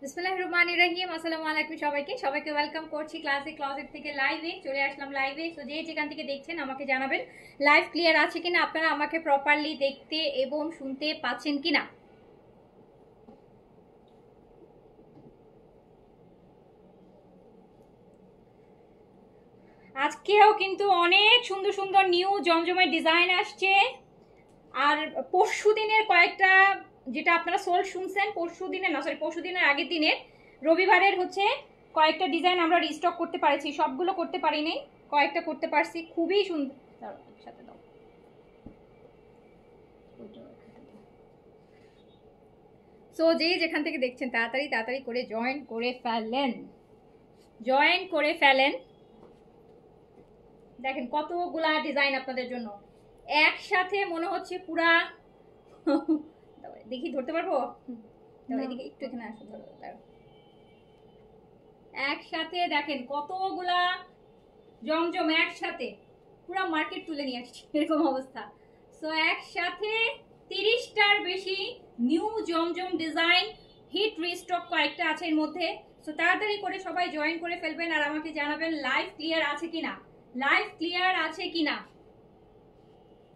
বিসমিল্লাহিররহমানিররহিম। আসসালামু আলাইকুম সবাইকে ওয়েলকাম করছি ক্লাসিক ক্লজেট থেকে লাইভে। চলে আসলাম লাইভে। তো যেখান থেকে দেখছেন আমাকে জানাবেন লাইভ ক্লিয়ার আছে কিনা, আপনারা আমাকে প্রপারলি দেখতে এবং শুনতে পাচ্ছেন কিনা। আজকেও কিন্তু অনেক সুন্দর সুন্দর নিউ জমজমের ডিজাইন আসছে। আর পরশু দিনের কয়েকটা, যেটা আপনারা সোল শুনছেন পরশু দিনের আগের দিনের রবিবারের হচ্ছে কয়েকটা ডিজাইন আমরা রিস্টক করতে পারছি। সবগুলো করতে পারিনি, কয়েকটা করতে পারছি। খুবই সুন্দর। সাথে দাও। সো যেখান থেকে দেখছেন তাড়াতাড়ি করে জয়েন করে ফেলেন। দেখেন কতগুলা ডিজাইন আপনাদের জন্য একসাথে, মনে হচ্ছে পুরা দেখি ধরতে পারবো। এদিকে একটু এখানে আসো, একসাথে দেখেন কতগুলা জমজম একসাথে, পুরা মার্কেট তুলে নিয়ে আসছি এরকম অবস্থা। সো একসাথে 30টার বেশি নিউ জমজম ডিজাইন হিট রিস্টক কয়েকটা আছে এর মধ্যে। সো তাড়াতাড়ি করে সবাই জয়েন করে ফেলবেন আর আমাকে জানাবেন লাইভ ক্লিয়ার আছে কিনা।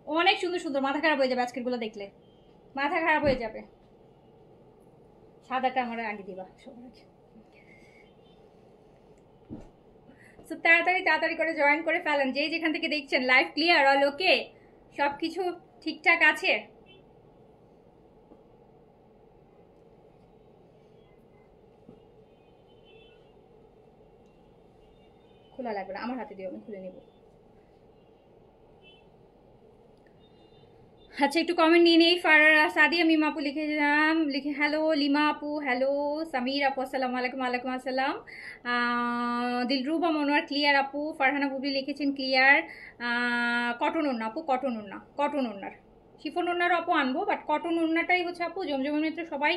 অনেক সুন্দর সুন্দর, মাথা খারাপ হয়ে যাবে আজকের গুলো দেখলে, মাথা খারাপ হয়ে যাবে। সাদাটা আমার আগে দিবা সবার আগে। সো তাড়াতাড়ি করে জয়েন করে ফেলেন। যেখান থেকে দেখছেন লাইভ ক্লিয়ার, অল ওকে, সবকিছু ঠিকঠাক আছে। খোলা লাগবে না, আমার হাতে দিও, আমি খুলে নেব। আচ্ছা একটু কমেন্ট নিয়ে নেই। সাদিয়া মিম আপু লিখে হ্যালো। লিমা আপু হ্যালো। সামির আপু আসসালামু আলাইকুম। ওয়ালাইকুম আসসালাম। দিলরুবা মনোয়ার ক্লিয়ার আপু। ফারহানা বুবলি লিখেছেন ক্লিয়ার। কটন ওড়না আপু, কটন ওড়নার শিফন ওড়নারও আপু আনবো, বাট কটন ওড়নাটাই হচ্ছে আপু জমজমের মধ্যে সবাই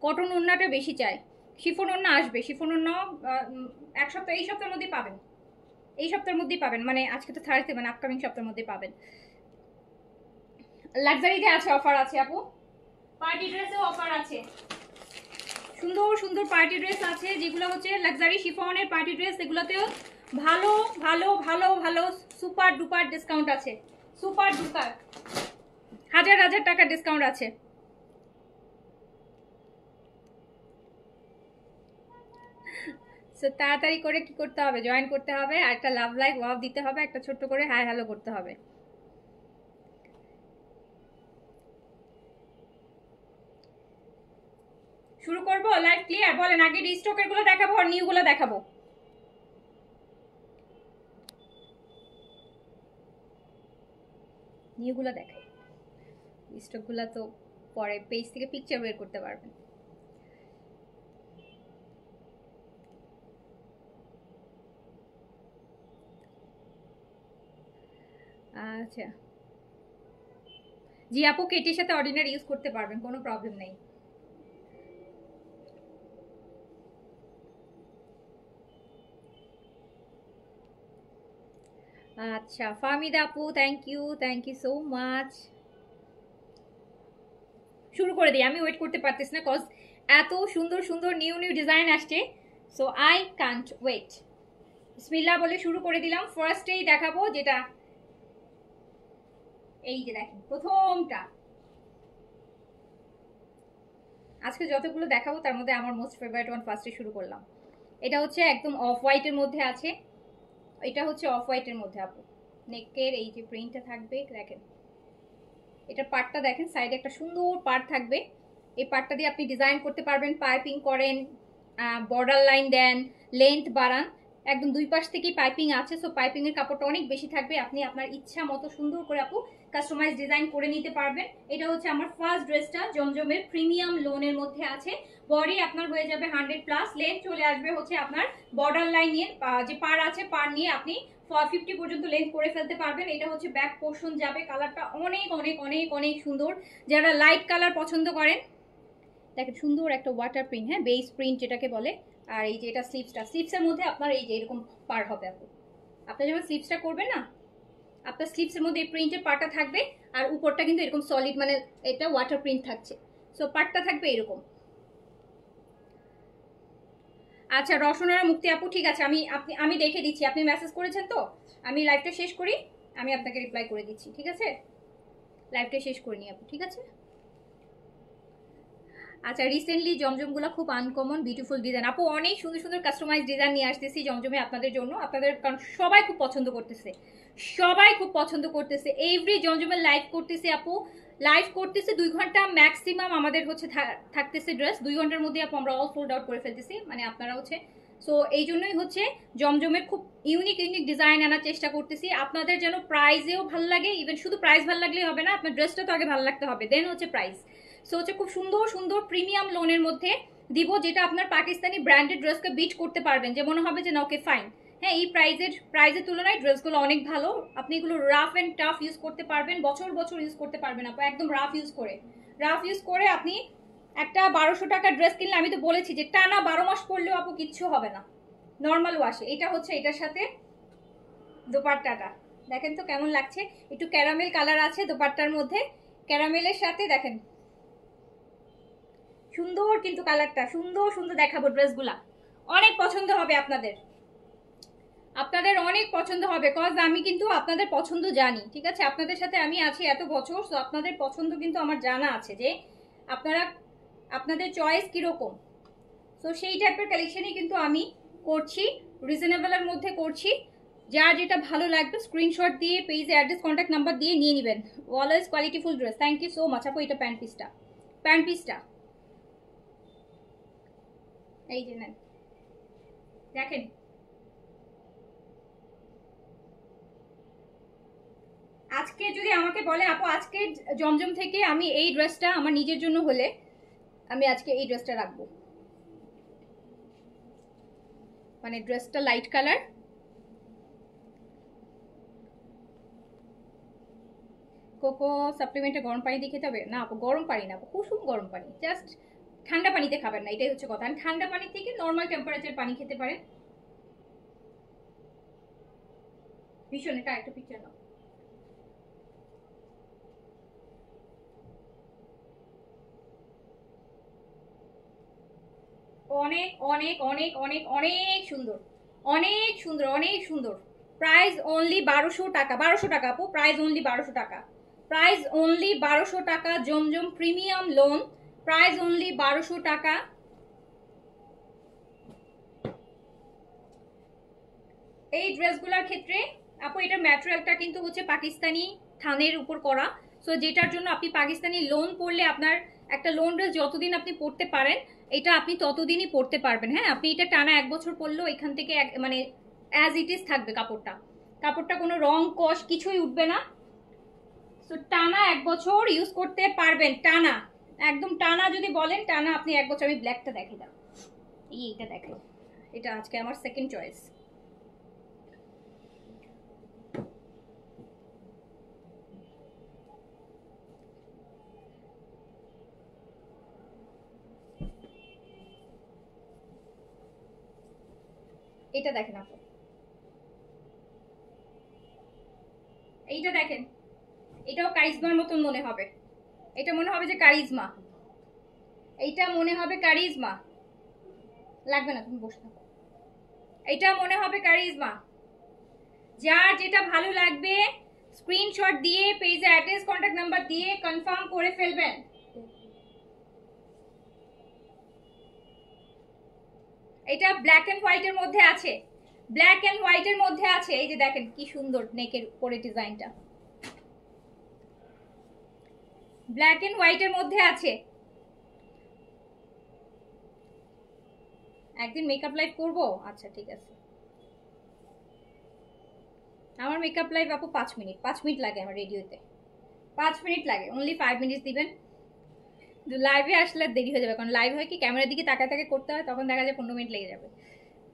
কটন ওড়নাটা বেশি চায়। শিফন ওড়না আসবে, শিফন ওড়না এই সপ্তাহের মধ্যেই পাবেন। মানে আজকে তো থার্সডে, মানে আপকামিং সপ্তাহের মধ্যে পাবেন। লাক্সারিতে আছে, অফার আছে আপু। পার্টি ড্রেসেও অফার আছে, সুন্দর সুন্দর পার্টি ড্রেস আছে যেগুলো হচ্ছে লাক্সারি শিফনের পার্টি ড্রেস। এগুলোতেও ভালো ভালো ভালো ভালো সুপার ডুপার ডিসকাউন্ট আছে, সুপার ডুপার হাজার টাকা ডিসকাউন্ট আছে। তাড়াতাড়ি করে কি করতে হবে, জয়েন করতে হবে আর একটা লাভ লাইক ওয়াও দিতে হবে, একটা ছোট্ট করে হাই হ্যালো করতে হবে। শুরু করবো লাইভ ক্লিয়ার? বলেন আগে রিস্টকের গুলো দেখাবো আর নিউ গুলো দেখাবো। নিউগুলো দেখাই, স্টকগুলো তো পরে পেজ থেকে পিকচার বের করতে পারবেন। আচ্ছা জি আপু, কেটির সাথে অর্ডিনারি ইউজ করতে পারবেন, কোনো প্রবলেম নেই। আচ্ছা ফাহমিদা আপু, থ্যাংক ইউ সো মাচ। শুরু করে দিই, আমি ওয়েট করতে পারতেছি না, কজ এত সুন্দর সুন্দর নিউ নিউ ডিজাইন আসছে, সো আই কান্ট ওয়েট। বিসমিল্লাহ বলে শুরু করে দিলাম। ফার্স্টেই দেখাবো যেটা, এই যে দেখেন প্রথমটা, আজকে যতগুলো দেখাবো তার মধ্যে আমার মোস্ট ফেভারিট ওয়ান ফার্স্টে শুরু করলাম। এটা হচ্ছে একদম অফ হোয়াইটের মধ্যে আছে, এটা হচ্ছে অফ হোয়াইটের মধ্যে আপু। নেকের এই যে প্রিন্টটা থাকবে দেখেন, এটা পার্টটা দেখেন, সাইডে একটা সুন্দর পার্ট থাকবে, এই পার্টটা দিয়ে আপনি ডিজাইন করতে পারবেন, পাইপিং করেন, বর্ডার লাইন দেন, লেন্থ বাড়ান, একদম দুই পাশ থেকেই পাইপিং আছে, সো পাইপিং এর কাপড়টা অনেক বেশি থাকবে, আপনি আপনার ইচ্ছা মতো সুন্দর করে আপু কাস্টমাইজ ডিজাইন করে নিতে পারবেন। এটা হচ্ছে আমার ফার্স্ট ড্রেসটা, জমজমের প্রিমিয়াম লোনের মধ্যে আছে। বডি আপনার হয়ে যাবে 100+, লেন্থ চলে আসবে হচ্ছে আপনার বর্ডার লাইন নিয়ে, যে পার আছে পার নিয়ে আপনি 50 পর্যন্ত লেন্থ করে ফেলতে পারবেন। এটা হচ্ছে ব্যাক পোর্শন যাবে, কালারটা অনেক অনেক অনেক অনেক সুন্দর, যারা লাইট কালার পছন্দ করেন দেখেন সুন্দর একটা ওয়াটার প্রিন্ট, হ্যাঁ বেস প্রিন্ট যেটাকে বলে। আর এই যে এটা স্লিপসটা, স্লিপসের মধ্যে আপনার এই যে এরকম পার হবে আপু, আপনি যখন স্লিপসটা করবেন না, আপনার স্লিপসের মধ্যে এই প্রিন্টের পার্টটা থাকবে, আর উপরটা কিন্তু এরকম সলিড, মানে এটা ওয়াটার প্রিন্ট থাকছে, সো পার্টটা থাকবে এরকম। আচ্ছা রসনারা মুক্তি আপু, ঠিক আছে, আমি দেখে দিচ্ছি, আপনি মেসেজ করেছেন তো, আমি লাইভটা শেষ করি, আমি আপনাকে রিপ্লাই করে দিচ্ছি, ঠিক আছে, লাইভটা শেষ করে নিই আপু, ঠিক আছে। আচ্ছা রিসেন্টলি জমজমগুলো খুব আনকমন বিউটিফুল ডিজাইন আপু, অনেক সুন্দর সুন্দর কাস্টমাইজ ডিজাইন নিয়ে আসতেছি জমজমে আপনাদের জন্য, আপনাদের কারণ সবাই খুব পছন্দ করতেছে, সবাই খুব পছন্দ করতেছে, এভরি জমজমের লাইভ করতেছে আপু, লাইভ করতেছে 2 ঘন্টা ম্যাক্সিমাম আমাদের হচ্ছে থাকতেছে ড্রেস, 2 ঘন্টার মধ্যে আপু আমরা অল সোল্ড আউট করে ফেলতেছি, মানে আপনারা হচ্ছে, সো এই জন্যই হচ্ছে জমজমের খুব ইউনিক ইউনিক ডিজাইন আনার চেষ্টা করতেছি, আপনাদের যেন প্রাইসেও ভালো লাগে, ইভেন শুধু প্রাইস ভালো লাগলেই হবে না, আপনার ড্রেসটা তো আগে ভালো লাগতে হবে, দেন হচ্ছে প্রাইস। সো হচ্ছে খুব সুন্দর সুন্দর প্রিমিয়াম লোনের মধ্যে দিব, যেটা আপনার পাকিস্তানি ব্র্যান্ডেড ড্রেসকে বিট করতে পারবেন, যে মনে হবে যে না ওকে ফাইন, হ্যাঁ এই প্রাইজের তুলনায় ড্রেসগুলো অনেক ভালো, আপনি এগুলো রাফ অ্যান্ড টাফ ইউজ করতে পারবেন, বছর বছর ইউজ করতে পারবেন আপু, একদম রাফ ইউজ করে আপনি একটা 1200 টাকার ড্রেস কিনলে, আমি তো বলেছি যে টানা 12 মাস পরলেও আপু কিচ্ছু হবে না, নর্মাল ওয়াশে। এটা হচ্ছে এটার সাথে দোপাট্টাটা দেখেন তো কেমন লাগছে, একটু ক্যারামেল কালার আছে দোপাট্টার মধ্যে, ক্যারামেলের সাথে দেখেন সুন্দর, কিন্তু কালারটা সুন্দর সুন্দর দেখাবো, ড্রেসগুলা অনেক পছন্দ হবে আপনাদের, আপনাদের অনেক পছন্দ হবে, কজ আমি কিন্তু আপনাদের পছন্দ জানি, ঠিক আছে, আপনাদের সাথে আমি আছি এত বছর, তো আপনাদের পছন্দ কিন্তু আমার জানা আছে যে আপনারা, আপনাদের চয়েস কিরকম, তো সেই টাইপের কালেকশনই কিন্তু আমি করছি, রিজনেবলের মধ্যে করছি, যার যেটা ভালো লাগবে স্ক্রিনশট দিয়ে পেজে অ্যাড্রেস কন্ট্যাক্ট নাম্বার দিয়ে নিয়ে নেবেন। Always qualityful dress, thank you so much আপু। এটা প্যান্ট পিসটা এই যে নেন দেখেন, আজকে যদি আমাকে বলে আপু আজকে জমজম থেকে আমি এই ড্রেসটা আমার নিজের জন্য হলে আমি আজকে এই ড্রেসটা রাখবো, মানে ড্রেসটা লাইট কালার, কোকো সাপ্লিমেন্টে গরম পানি দিয়ে খেতে হবে না আপু, গরম পানি না আপু, কুসুম গরম পানি, জাস্ট ঠান্ডা পানিতে খাবেন না, এটাই হচ্ছে কথা, ঠান্ডা পানি থেকে নর্মাল টেম্পারেচার পানি খেতে পারেন। ভীষণ, এটা একটা পিকচার নাও, অনেক অনেক অনেক অনেক অনেক সুন্দর, অনেক সুন্দর অনেক সুন্দর, প্রাইস অনলি 1200 টাকা, 1200 টাকা আপু, প্রাইস অনলি 1200 টাকা, প্রাইস অনলি 1200 টাকা, জমজম প্রিমিয়াম লোন, প্রাইস অনলি 1200 টাকা। এই ড্রেসগুলোর ক্ষেত্রে আপু এটার ম্যাটেরিয়ালটা কিন্তু হচ্ছে পাকিস্তানি থানের উপর করা, সো যেটার জন্য আপনি পাকিস্তানি লোন পরলে আপনার একটা লোন ড্রেস যতদিন আপনি পরতে পারেন এটা আপনি ততদিনই পরতে পারবেন, হ্যাঁ আপনি এটা টানা 1 বছর পরলেও এখান থেকে মানে অ্যাজ ইট ইজ থাকবে কাপড়টা, কাপড়টা কোনো রং কষ কিছুই উঠবে না, তো টানা 1 বছর ইউজ করতে পারবেন, টানা একদম টানা যদি বলেন টানা আপনি 1 বছর। আমি ব্ল্যাকটা দেখে দাও, এইটা দেখো, এটা আজকে আমার সেকেন্ড চয়েস। এটা দেখেন আপু, এইটা দেখেন, এটাও কারিজমার মতন মনে হবে, এটা মনে হবে যে কারিজমা, এইটা মনে হবে কারিজমা, লাগবে না তুমি বসে থাকো, এটা মনে হবে কারিজমা। যার যেটা ভালো লাগবে স্ক্রিনশট দিয়ে পেজে অ্যাড্রেস কন্ট্যাক্ট নাম্বার দিয়ে কনফার্ম করে ফেলবেন। এটা ব্ল্যাক এন্ড হোয়াইটের মধ্যে আছে, ব্ল্যাক এন্ড হোয়াইটের মধ্যে আছে। এই যে দেখেন কি সুন্দর নেকের উপরে ডিজাইনটা, ব্ল্যাক এন্ড হোয়াইটের মধ্যে আছে। একদিন মেকআপ লাইভ করব, আচ্ছা ঠিক আছে। আমার মেকআপ লাইভ আপু 5 মিনিট, 5 মিনিট লাগে আমার রেডি হতে, 5 মিনিট লাগে, অনলি 5 মিনিট দিবেন। লাইভে আসলে দেরি হয়ে যাবে, কারণ লাইভ হয় কি ক্যামেরার দিকে তাকায় তাকায় করতে হয়, তখন দেখা যায় 15 মিনিট লেগে যাবে।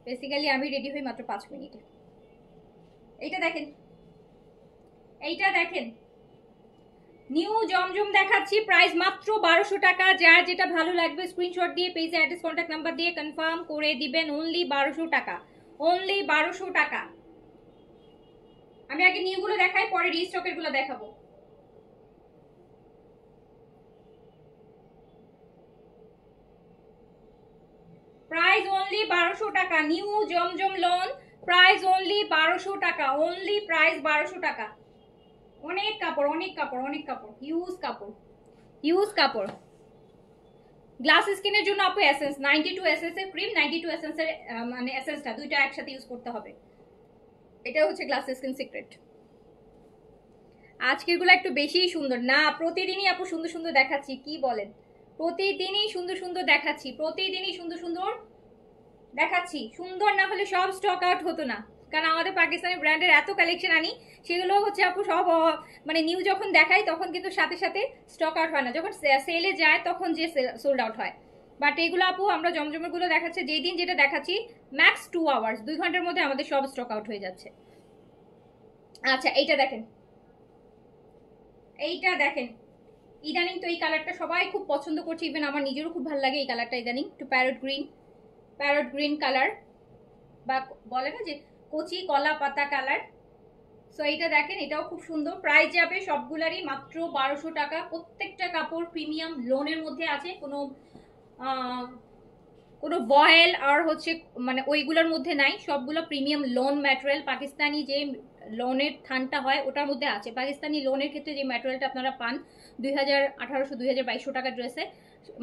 বেসিক্যালি আমি রেডি হই মাত্র 5 মিনিটে। এইটা দেখেন, এইটা দেখেন, নিউ জমজম দেখাচ্ছি, প্রাইস মাত্র 1200 টাকা। যার যেটা ভালো লাগবে স্ক্রিনশট দিয়ে পেজে অ্যাড্রেস কন্ট্যাক্ট নাম্বার দিয়ে কনফার্ম করে দিবেন, অনলি 1200 টাকা, অনলি 1200 টাকা। আমি আগে নিউগুলো দেখাই, পরে রিস্টকের গুলো দেখাবো। প্রাইস অনলি 1200 টাকা, নিউ জমজম লন, প্রাইস অনলি 1200 টাকা, অনলি প্রাইস 1200 টাকা। অনেক কাপড়, অনেক কাপড়, অনেক কাপড়, ইউজ কাপড়, ইউজ কাপড়। গ্লাস স্কিনের জন্য আপু এসেন্স 92 এসেন্স এর ক্রিম, 92 এসেন্স এর মানে এসেন্সটা দুইটা একসাথে ইউজ করতে হবে। এটা হচ্ছে গ্লাস স্কিন সিক্রেট। আজকেরগুলো একটু বেশিই সুন্দর না, প্রতিদিনই আপু সুন্দর সুন্দর দেখাচ্ছি, কি বলেন? প্রতিদিনই সুন্দর সুন্দর দেখাচ্ছি, প্রতিদিনই সুন্দর সুন্দর দেখাচ্ছি। সুন্দর না হলে সব স্টক আউট হতো না, কারণ আমাদের পাকিস্তানি ব্র্যান্ডের এত কালেকশন আনি, সেগুলো হচ্ছে আপু সব মানে নিউ যখন দেখাই তখন কিন্তু সাথে সাথে স্টক আউট হয় না, যখন সেলে যায় তখন যে সোল্ড আউট হয়। বাট এগুলো আপু আমরা জমজমের গুলো দেখাচ্ছে, যেই দিন যেটা দেখাচ্ছি ম্যাক্স 2 আওয়ার্স, 2 ঘন্টার মধ্যে আমাদের সব স্টক আউট হয়ে যাচ্ছে। আচ্ছা এইটা দেখেন, এইটা দেখেন, ইদানিং তো এই কালারটা সবাই খুব পছন্দ করছে, ইভেন আমার নিজেরও খুব ভালো লাগে এই কালারটা ইদানিং, একটু parrot green, parrot green colour, বা বলে না যে কচি কলা পাতা কালার। সো এইটা দেখেন, এটাও খুব সুন্দর। প্রাইস যাবে সবগুলারই মাত্র 1200 টাকা। প্রত্যেকটা কাপড় প্রিমিয়াম লোনের মধ্যে আছে, কোনো ভয়েল আর হচ্ছে মানে ওইগুলোর মধ্যে নাই, সবগুলো প্রিমিয়াম লোন ম্যাটেরিয়াল। পাকিস্তানি যে লোনের থানটা হয় ওটার মধ্যে আছে। পাকিস্তানি লোনের ক্ষেত্রে যে ম্যাটেরিয়ালটা আপনারা পান 1800 2200 টাকা ড্রেসে,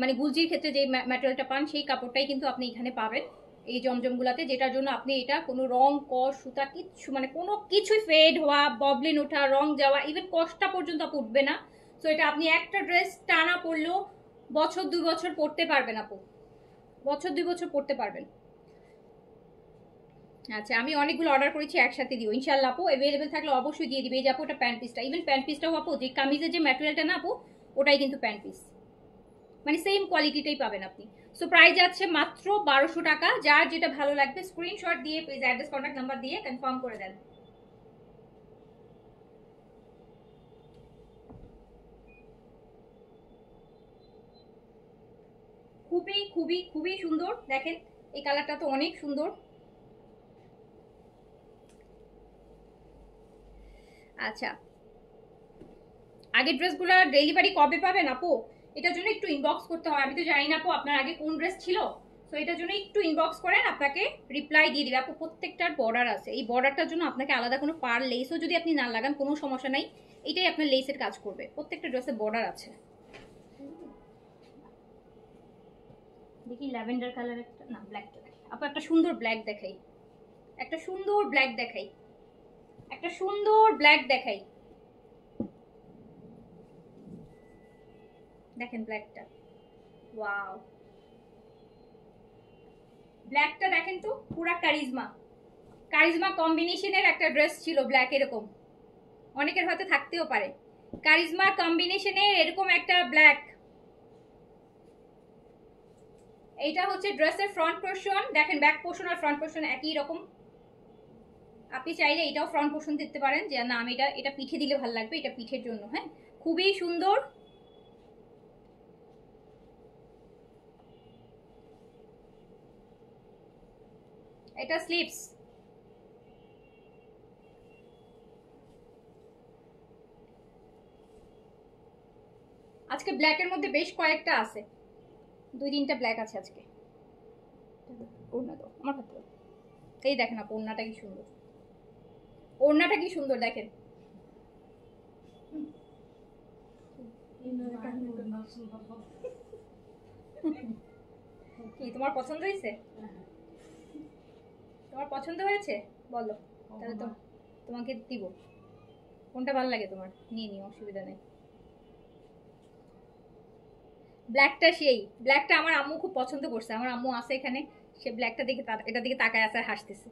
মানে গুলজির ক্ষেত্রে যে ম্যাটেরিয়ালটা পান সেই কাপড়টাই কিন্তু আপনি এখানে পাবেন এই জমজমগুলাতে, যেটার জন্য আপনি এটা কোনো রং কস সুতা কিচ্ছু মানে কোনো কিছুই ফেড হওয়া, ববলিন ওঠা, রং যাওয়া, ইভেন কসটা পর্যন্ত আপু উঠবে না। সো এটা আপনি একটা ড্রেস টানা পরলেও বছর 2 বছর পরতে পারবেন আপু, বছর 2 বছর পরতে পারবেন। আচ্ছা আমি অনেকগুলো অর্ডার করেছি, একসাথে দিও ইনশাআল্লাহ আপু, অ্যাভেলেবেল থাকলে অবশ্যই দিয়ে দিবে। এই যে আপু ওটা প্যান্ট পিসটা, ইভেন প্যান্ট পিসটাও আপু যে কামিজের যে ম্যাটেরিয়ালটা না আপু ওটাই কিন্তু প্যান্ট পিস, মানে সেম কোয়ালিটিটাই পাবেন আপনি। সো প্রাইস যাচ্ছে মাত্র 1200 টাকা। যার যেটা ভালো লাগবে স্ক্রিনশট দিয়ে পেজ অ্যাড্রেস কন্ট্যাক্ট নাম্বার দিয়ে কনফার্ম করে দেন। খুবই খুবই খুবই সুন্দর, দেখেন এই কালারটা তো অনেক সুন্দর। আচ্ছা আগের ড্রেসগুলো ডেলিভারি কবে পাবেন আপু? এটার জন্য একটু ইনবক্স করতে হয়, আমি তো জানি না আপু আপনার আগে কোন ড্রেস ছিল। তো এটার জন্য একটু ইনবক্স করেন, আপনাকে রিপ্লাই দিয়ে দিবে আপু। প্রত্যেকটার বর্ডার আছে, এই বর্ডারটার জন্য আপনাকে আলাদা কোনো পার লেসও যদি আপনি না লাগান কোনো সমস্যা নাই, এটাই আপনার লেসের কাজ করবে। প্রত্যেকটা ড্রেসে বর্ডার আছে। দেখি ল্যাভেন্ডার কালার একটা, না ব্ল্যাকটা দেখাই আপু, একটা সুন্দর ব্ল্যাক দেখাই, একটা সুন্দর ব্ল্যাক দেখাই, একটা সুন্দর ব্ল্যাক দেখাই। দেখেন ব্ল্যাকটা, ওয়াও ব্ল্যাকটা দেখেন তো, পুরা কারিজমা, কারিজমা কম্বিনেশনের একটা ড্রেস ছিল ব্ল্যাক, এরকম অনেকের হয়তো থাকতেও পারে। কারিজমা কম্বিনেশনে এরকম একটা ব্ল্যাক, এইটা হচ্ছে ড্রেসের ফ্রন্ট পোর্শন। দেখেন ব্যাক পোর্শন আর ফ্রন্ট পোর্শন একই রকম। আপনি চাইলে এটাও ফ্রন্ট পোর্শন দিতে পারেন, যে না আমি এটা পিঠে দিলে ভালো লাগবে, এটা পিঠের জন্য। হ্যাঁ, খুবই সুন্দর। এটা স্লিভস। আজকে ব্ল্যাকের মধ্যে বেশ কয়েকটা আছে, 2-3টা ব্ল্যাক আছে আজকে। ওড়না দাও আমার হাতে। এই দেখেন আপু ওড়নাটা কি সুন্দর, ওড়নাটা কি সুন্দর দেখেন। কি তোমার পছন্দ হয়েছে? তোমার পছন্দ হয়েছে বলো, তাহলে তো তোমাকে দিব। কোনটা ভালো লাগে তোমার নিয়ে নিও, অসুবিধা নেই। ব্ল্যাকটা, সেই ব্ল্যাকটা আমার আম্মু খুব পছন্দ করছে, আমার আম্মু আছে এখানে, সে ব্ল্যাকটা দেখে এটা দিকে তাকায় আছে আর হাসতেছে।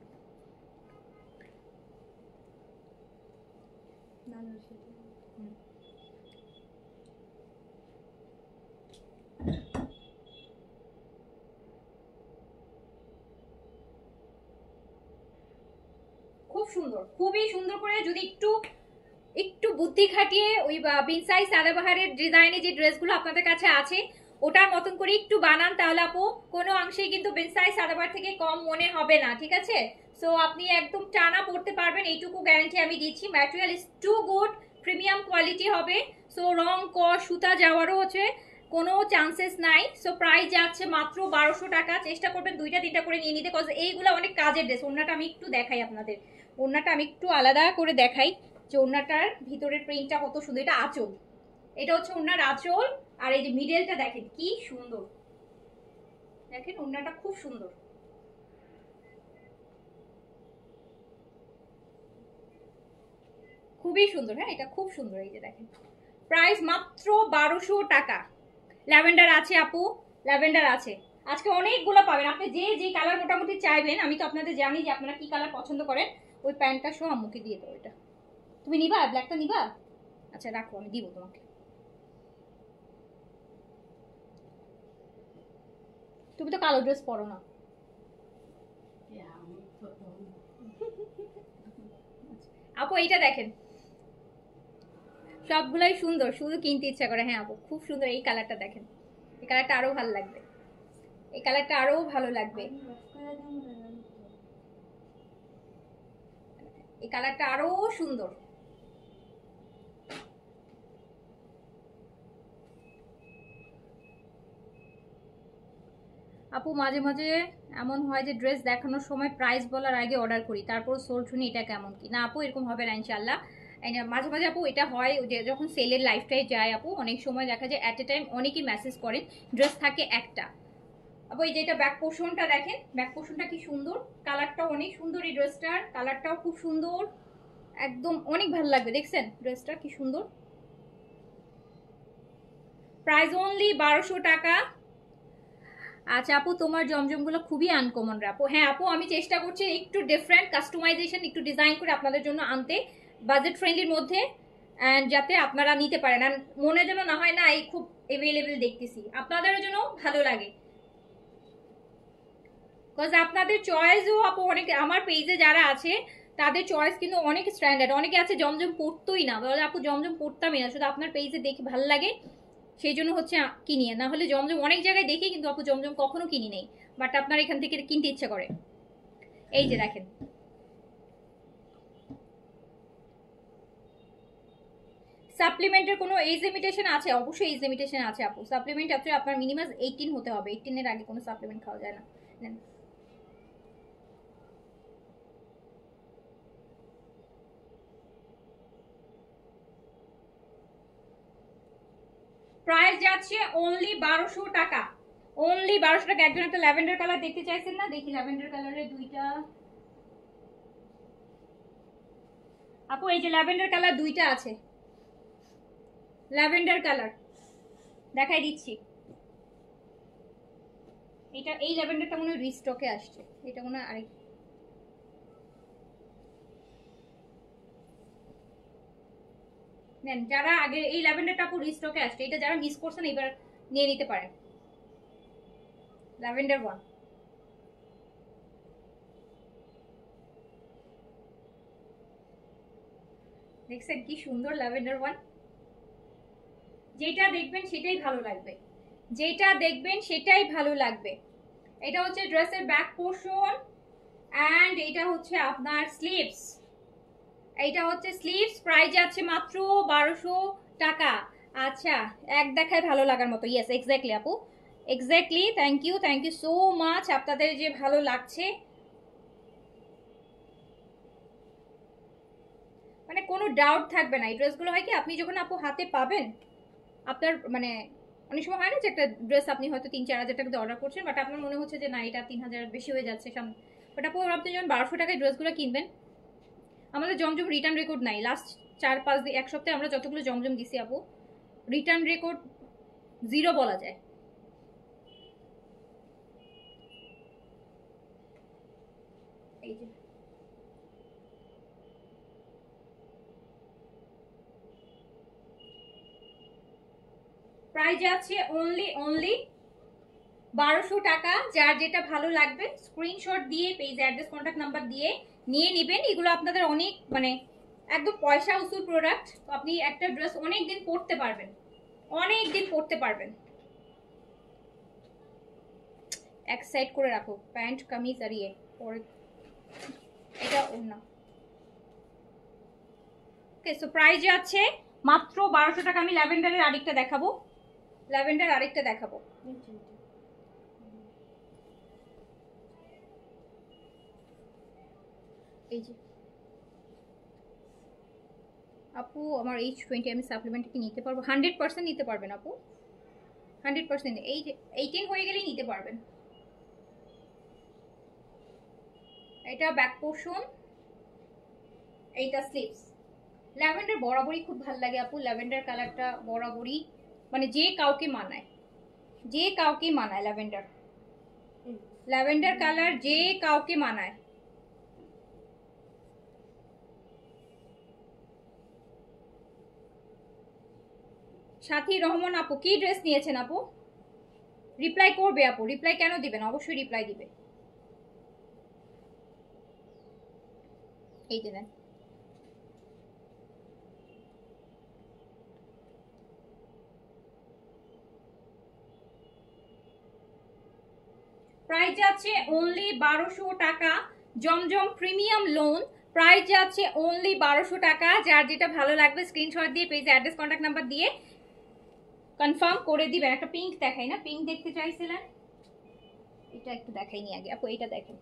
খুব সুন্দর, খুবই সুন্দর করে যদি একটু একটু বুদ্ধি খাটিয়ে ওই বিনসাই সাদাবাহারের ডিজাইনে যে ড্রেসগুলো আপনাদের কাছে আছে ওটার মতন করে একটু বানান, তাহলে আপু কোনো অংশেই কিন্তু বিনসাই সাদাবাহার থেকে কম মনে হবে না, ঠিক আছে? সো আপনি একদম টানা পড়তে পারবেন, এইটুকু গ্যারান্টি আমি দিচ্ছি। Material is too good, premium quality হবে। সো রং কস সুতা যাওয়ারও হচ্ছে কোনো চান্সেস নাই। সো প্রাইস যাচ্ছে মাত্র 1200 টাকা। চেষ্টা করবেন 2টা-3টা করে নিয়ে নিতে, কজ এইগুলো অনেক কাজের ড্রেস। ওড়নাটা আমি একটু দেখাই আপনাদের, ওড়নাটা আমি একটু আলাদা করে দেখাই যে ওড়নাটার ভিতরের প্রিন্টটা কত সুন্দর। এটা আঁচল, এটা হচ্ছে ওড়নার আঁচল। আর এই যে মিডলটা দেখেন কি সুন্দর, দেখেন ওড়নাটা খুব সুন্দর, খুবই সুন্দর। হ্যাঁ, এটা খুব সুন্দর। এই যে দেখেন প্রাইস মাত্র 1200 টাকা। ল্যাভেন্ডার আছে আপু, ল্যাভেন্ডার আছে। আজকে অনেকগুলো পাবেন, আপনি যে যে কালার মোটামুটি চাইবেন। আমি তো আপনাদের জানি যে আপনারা কি কালার পছন্দ করেন। ওই প্যান্টটা সহ আম্মুকে দিয়ে দেবো। এটা তুমি নিবা, ব্ল্যাকটা নিবা? আচ্ছা রাখো, আমি দিব তোমাকে। তুমি তো কালো ড্রেস পরো না। আপু এইটা দেখেন, সবগুলাই সুন্দর, শুধু কিনতে ইচ্ছা করে। হ্যাঁ আপু খুব সুন্দর। এই কালারটা দেখেন, এই কালারটা আরো ভালো লাগবে, এই কালারটা আরো ভালো লাগবে, এই কালারটা আরো সুন্দর। আপু মাঝে মাঝে এমন হয় যে ড্রেস দেখানোর সময় প্রাইস বলার আগে অর্ডার করি, তারপর সোল শুনি এটা কেমন কি। না আপু এরকম হবে না ইনশাল্লাহ। মাঝে মাঝে আপু এটা হয় যে যখন সেলের লাইফটাই যায় আপু, অনেক সময় দেখা যায় অ্যাট এ টাইম অনেকেই মেসেজ করেন, ড্রেস থাকে একটা। আপু এই যে এটা ব্যাক পোর্শনটা দেখেন, ব্যাক পোর্শনটা কি সুন্দর, কালারটাও অনেক সুন্দর, এই ড্রেসটার কালারটাও খুব সুন্দর, একদম অনেক ভালো লাগবে। দেখছেন ড্রেসটা কি সুন্দর। প্রাইস অনলি 1200 টাকা। আচ্ছা আপু তোমার জমজমগুলো খুবই আনকমন রে আপু। হ্যাঁ আপু আমি চেষ্টা করছি একটু ডিফারেন্ট কাস্টমাইজেশন, একটু ডিজাইন করে আপনাদের জন্য আনতে, বাজেট ফ্রেন্ডলির মধ্যে, অ্যান্ড যাতে আপনারা নিতে পারেন। আর মনে যেন না হয় না এই খুব অ্যাভেলেবেল দেখতেছি, আপনাদের জন্য ভালো লাগে। কজ আপনাদের চয়েসও আপু অনেক, আমার পেজে যারা আছে তাদের চয়েস কিন্তু অনেক স্ট্যান্ডার্ড। অনেকে আছে জমজম পড়তোই না, বলে আপু জমজম পড়তামই না, শুধু আপনার পেজে দেখে ভালো লাগে সেই জন্য হচ্ছে কিনি। না হলে জমজম অনেক জায়গায় দেখি কিন্তু আপু জমজম কখনো কিনি নেই, বাট আপনার এখান থেকে কিনতে ইচ্ছা করে। এই যে দেখেন সাপ্লিমেন্টের কোনো এজ লিমিটেশন আছে? অবশ্যই এজ লিমিটেশন আছে আপু। সাপ্লিমেন্ট আছে আপনার মিনিমাম 18 হতে হবে, 18-এর আগে কোনো সাপ্লিমেন্ট খাওয়া যায় না। নেন। প্রাইস যাচ্ছে অনলি 1200 টাকা, অনলি 1200 টাকা। একজন একটা ল্যাভেন্ডার কালার দেখতে চাইছেন না, দেখি ল্যাভেন্ডার কালারের দুইটা। আপু এই যে ল্যাভেন্ডার কালার দুইটা আছে, ল্যাভেন্ডার কালার দেখাই দিচ্ছি। এটা এই ল্যাভেন্ডারটা মনে হয় রিস্টকে আসছে, এটা মনে হয় আরেক। নেন, যারা আগে এই ল্যাভেন্ডারটা পুরো স্টকে আসছে, এটা যারা মিস করছেন এবার নিয়ে নিতে পারেন। ল্যাভেন্ডার 1, দেখছেন কি সুন্দর ল্যাভেন্ডার 1। যেটা দেখবেন সেটাই ভালো লাগবে, যেটা দেখবেন সেটাই ভালো লাগবে। এটা হচ্ছে ড্রেসের ব্যাক পোর্শন এন্ড এটা হচ্ছে আপনার স্লিভস। এইটা হচ্ছে স্লিভস, প্রাইস আছে মাত্র 1200 টাকা। আচ্ছা, এক দেখায় ভালো লাগার মতো, ইয়েস এক্স্যাক্টলি আপু, exactly. Thank you so much, আপনাদের যে ভালো লাগছে, মানে কোনো ডাউট থাকবে না। এই ড্রেসগুলো হয় কি, আপনি যখন আপু হাতে পাবেন, আপনার মানে অনেক সময় হয় না যে একটা ড্রেস আপনি হয়তো 3-4 হাজার টাকা দিয়ে অর্ডার করছেন, বাট আপনার মনে হচ্ছে যে না এটা 3000 বেশি হয়ে যাচ্ছে সামনে, বাট আপু আপনি যখন 1200 টাকায় ড্রেসগুলো কিনবেন, আমাদের জমজম রিটার্ন রেকর্ড নাই। লাস্ট 4-5 দিন, এক সপ্তাহে আমরা যতগুলো জমজম দিছি আপু, রিটার্ন রেকর্ড 0 বলা যায়। এই যে প্রাইস আছে অনলি 1200 টাকা। যার যেটা ভালো লাগবে স্ক্রিনশট দিয়ে পেজ অ্যাড্রেস কন্ট্যাক্ট নাম্বার দিয়ে নিয়ে নেবেন। এগুলো আপনাদের অনেক মানে একদম পয়সা উসুল প্রোডাক্ট। তো আপনি একটা ড্রেস অনেক দিন পরতে পারবেন, অনেক দিন পরতে পারবেন। এক সাইড করে রাখো, প্যান্ট কামিজ আর ইয়ে পরে, এটা ওড়না। ওকে, সো প্রাইস আছে মাত্র 1200 টাকা। আমি ল্যাভেন্ডারের আরেকটা দেখাবো, ল্যাভেন্ডার আরেকটা দেখাবো। এই যে আপু আমার H20 আমি সাপ্লিমেন্ট কি নিতে পারবো? 100% নিতে পারবেন আপু, 100%। এই যে 18 হয়ে গেলেই নিতে পারবেন। এটা ব্যাক পোর্শন, এইটা স্লিভস। ল্যাভেন্ডার বরাবরই খুব ভালো লাগে আপু, ল্যাভেন্ডার কালারটা বরাবরই মানে যে কাউকে মানায়, যে কাউকে মানায় ল্যাভেন্ডার, ল্যাভেন্ডার কালার যে কাউকে মানায়। সাথী রহমান আপু কি ড্রেস নিয়েছেন আপু? রিপ্লাই করবে আপু, রিপ্লাই কেন দিবেন, অবশ্যই রিপ্লাই দিবে। এই যে নেন, প্রাইস যাচ্ছে অনলি 1200 টাকা। জমজম প্রিমিয়াম লোন, প্রাইস যাচ্ছে অনলি 1200 টাকা। যার যেটা ভালো লাগবে স্ক্রিনশট দিয়ে পেজ অ্যাড্রেস কন্ট্যাক্ট নাম্বার দিয়ে কনফার্ম করে দিবেন। একটা পিঙ্ক দেখাই না, পিঙ্ক দেখতে চাইছিলেন, এটা একটু দেখাইনি আগে আপু, এটা দেখেন,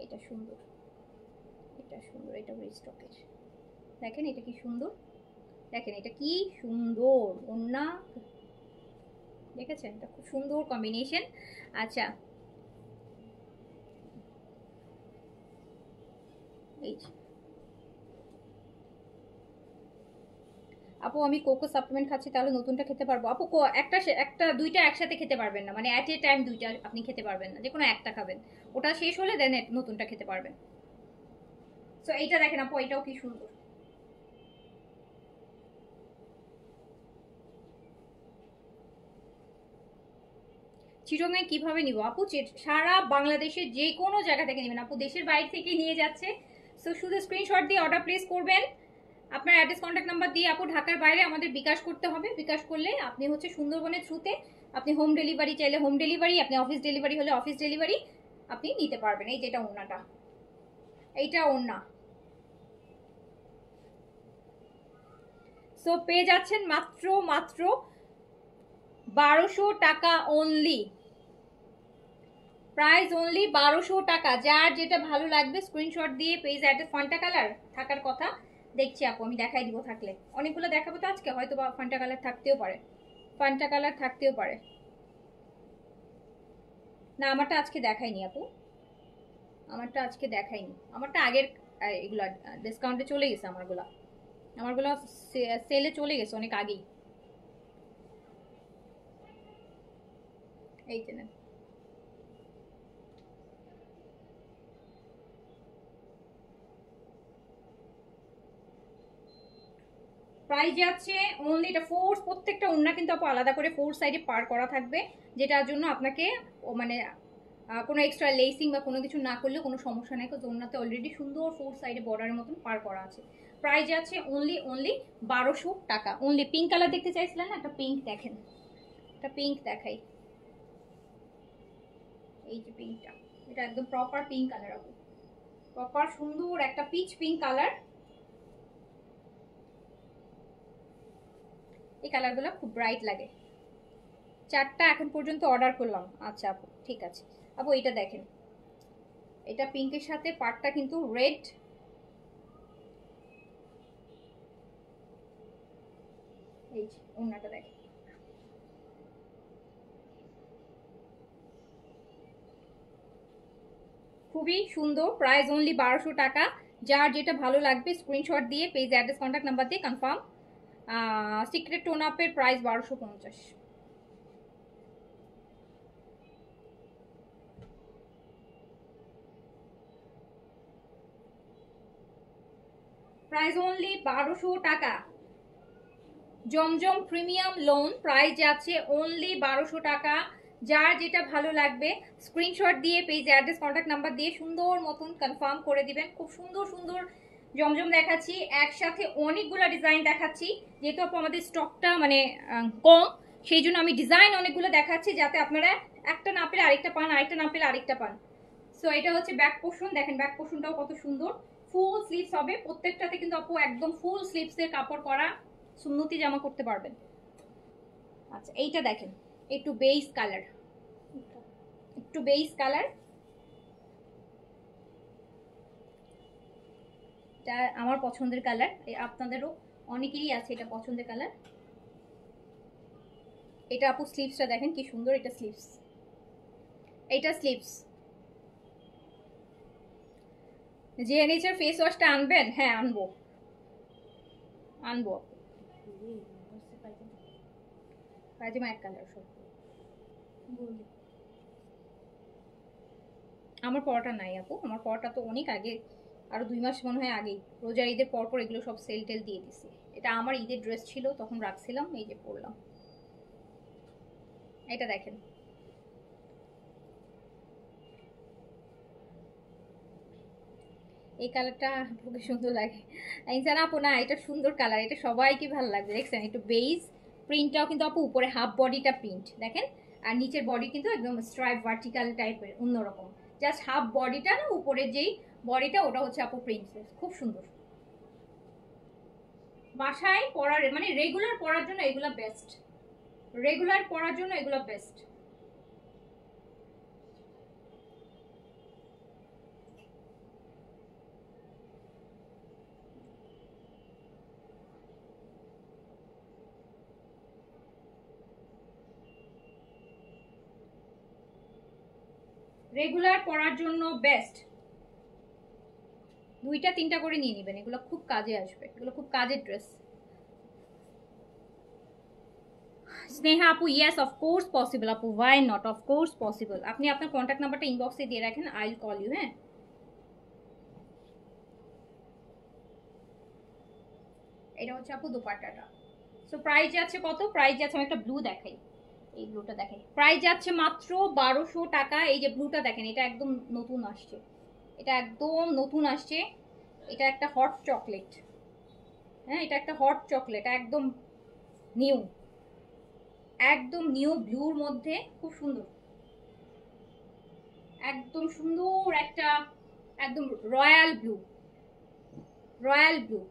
এটা সুন্দর, এটা সুন্দর, এটা স্টকের, দেখেন এটা কি সুন্দর, দেখেন এটা কি সুন্দর ওন্না, দেখেছেন এটা খুব সুন্দর কম্বিনেশন। আচ্ছা, এই আপু আমি কোকো সাপ্লিমেন্ট খাচ্ছি, তাহলে নতুনটা খেতে পারবো? আপু একটা দুইটা একসাথে খেতে পারবেন না, মানে অ্যাট এ টাইম দুইটা আপনি খেতে পারবেন না, যে কোনো একটা খাবেন, ওটা শেষ হলে দেন নতুনটা খেতে পারবেন। সো এইটা দেখেন আপু, এটাও কি সুন্দর। চিরঙে কিভাবে নিব আপু? সারা বাংলাদেশের যে কোনো জায়গা থেকে নেবেন আপু, দেশের বাইরে থেকে নিয়ে যাচ্ছে। সো শুধু স্ক্রিনশট দিয়ে অর্ডার প্লেস করবেন, আপনার অ্যাড্রেস কন্ট্যাক্ট নাম্বার দিয়ে আপু ঢাকার বাইরে আমাদের বিকাশ করতে হবে। বিকাশ করলে আপনি হচ্ছে সুন্দরবনের থ্রুতে আপনি হোম ডেলিভারি চাইলে হোম ডেলিভারি, আপনি অফিস ডেলিভারি হলে অফিস ডেলিভারি আপনি নিতে পারবেন। এই যেটা ওড়নাটা, এইটা ওড়না। সো পেয়ে যাচ্ছেন মাত্র 1200 টাকা অনলি, প্রাইস অনলি 1200 টাকা। যার যেটা ভালো লাগবে স্ক্রিনশট দিয়ে পেজ অ্যাড্রেস, ফান্টা কালার থাকার কথা দেখছি আপু, আমি দেখাই দিব, থাকলে অনেকগুলো দেখাবো তো আজকে, হয়তো বা ফান্টা কালার থাকতেও পারে, ফান্টা কালার থাকতেও পারে। না আমারটা আজকে দেখাইনি আপু, আমারটা আজকে দেখাইনি, আমারটা আগের এগুলা ডিসকাউন্টে চলে গেছে, আমারগুলো সেলে চলে গেছে অনেক আগেই। এই যে না, প্রাইস যাচ্ছে অনলি, এটা ফোর্স, প্রত্যেকটা ওড়না কিন্তু আপু আলাদা করে ফোর সাইডে পার করা থাকবে, যেটার জন্য আপনাকে মানে কোনো এক্সট্রা লেসিং বা কোনো কিছু না করলেও কোনো সমস্যা নেই, কারণ ওড়নাতে অলরেডি সুন্দর ফোর সাইডে বর্ডারের মতন পার করা আছে। প্রাইস যাচ্ছে অনলি 1200 টাকা। অনলি পিঙ্ক কালার দেখতে চাইছিলেন না, একটা পিঙ্ক দেখেন, একটা পিঙ্ক দেখাই, এই যে পিঙ্কটা, এটা একদম প্রপার পিঙ্ক কালার আপু, প্রপার সুন্দর একটা পিচ পিঙ্ক কালার। এই কালারগুলো খুব ব্রাইট লাগে। 4টা এখন পর্যন্ত অর্ডার করলাম। আচ্ছা আপু ঠিক আছে। আপু এটা দেখেন, এটা পিঙ্কের সাথে পাটটা কিন্তু রেড, এই যে ওড়নাটা দেখেন, খুবই সুন্দর। প্রাইস অনলি 1200 টাকা। যার যেটা ভালো লাগবে স্ক্রিনশট দিয়ে পেজ অ্যাড্রেস কন্ট্যাক্ট নাম্বার দিয়ে কনফার্ম। সিক্রেট টোন আপের প্রাইস 1250। প্রাইস অনলি 1200 টাকা। জমজম প্রিমিয়াম লোন প্রাইস যাচ্ছে অনলি 1200 টাকা। যার যেটা ভালো লাগবে স্ক্রিনশট দিয়ে পেজ অ্যাড্রেস কন্ট্যাক্ট নাম্বার দিয়ে সুন্দর মতন কনফার্ম করে দিবেন। খুব সুন্দর সুন্দর জমজম দেখাচ্ছি, একসাথে অনেকগুলো ডিজাইন দেখাচ্ছি, যেহেতু আপু আমাদের স্টকটা মানে কম, সেই জন্য আমি ডিজাইন অনেকগুলো দেখাচ্ছি, যাতে আপনারা একটা না পেলে আরেকটা পান, আরেকটা না পেলে আরেকটা পান। সো এটা হচ্ছে ব্যাক পোর্শন, দেখেন ব্যাক পোর্শনটাও কত সুন্দর, ফুল স্লিভস হবে প্রত্যেকটাতে কিন্তু আপু, একদম ফুল স্লিভসের কাপড় করা, সুন্নতি জামা করতে পারবেন। আচ্ছা এইটা দেখেন, একটু বেস কালার, একটু বেস কালার, এটা আমার পছন্দের কালার, আপনাদেরও অনেকেরই আছে এটা পছন্দের কালার। এটা আপু স্লিভসটা দেখেন কি সুন্দর, এটা স্লিভস, এটা স্লিভস। যে নেচার ফেস ওয়াশটা আনবেন, হ্যাঁ আনবো আনবো। পায়জামা এক কালার সব, আমার পরোটা নাই আপু, আমার পরোটা তো অনেক আগে, আরো 2 মাস মনে হয় আগেই, রোজার ঈদের পর এগুলো সব সেল টেল দিয়ে দিছি। এটা আমার ঈদের ড্রেস ছিল, তখন রাখছিলাম, এই যে পরলাম। এটা দেখেন, এই কালারটা খুবই সুন্দর লাগে। ইনসান আপু না, এটা সুন্দর কালার, এটা সবাইকে ভালো লাগবে, দেখছেন একটু বেজ প্রিন্টটাও কিন্তু আপু, উপরে হাফ বডিটা প্রিন্ট দেখেন, আর নিচের বডি কিন্তু একদম স্ট্রাইপ ভার্টিক্যাল টাইপের অন্যরকম, জাস্ট হাফ বডিটা না, উপরের যেই বডিটা ওটা হচ্ছে আপু প্রিন্সেস, খুব সুন্দর। বাসায় পরার মানে রেগুলার পরার জন্য এগুলো বেস্ট, রেগুলার পরার জন্য এগুলো বেস্ট। রেগুলার পরার জন্য বেস্ট। 2টা 3টা করে নিয়ে নেবেন, এগুলো খুব কাজে আসবে, এগুলো খুব কাজের ড্রেস। স্নেহা আপু ইয়েস অফ কোর্স পসিবল আপু, why not, of course possible. আপনি আপনার কন্ট্যাক্ট নাম্বারটা ইনবক্সে দিয়ে রাখেন, আই উইল কল ইউ। হ্যাঁ এটা হচ্ছে আপু দোপাট্টাটা। সো প্রাইস যাচ্ছে কত, প্রাইস যাচ্ছে, আমি একটা ব্লু দেখাই, এই ব্লুটা দেখাই, প্রাইস যাচ্ছে মাত্র 1200 টাকা। এই যে ব্লুটা দেখেন, এটা একদম নতুন আসছে, এটা একদম নতুন আসছে, এটা একটা হট চকলেট, হ্যাঁ এটা একটা হট চকলেট, একদম নিউ, একদম নিউ ব্লুর মধ্যে, খুব সুন্দর, একদম সুন্দর একটা, একদম রয়্যাল ব্লু, রয়্যাল ব্লু,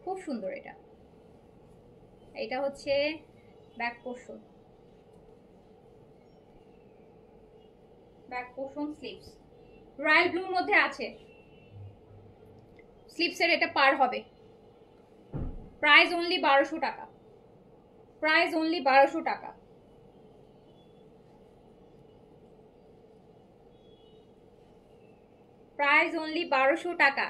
খুব সুন্দর। এটা এটা হচ্ছে back portion, back portion sleeves royal ব্লুর মধ্যে আছে, স্লিভসের এটা পার হবে। প্রাইস অনলি 1200 টাকা, প্রাইস অনলি 1200 টাকা। প্রাইস অনলি 1200 টাকা।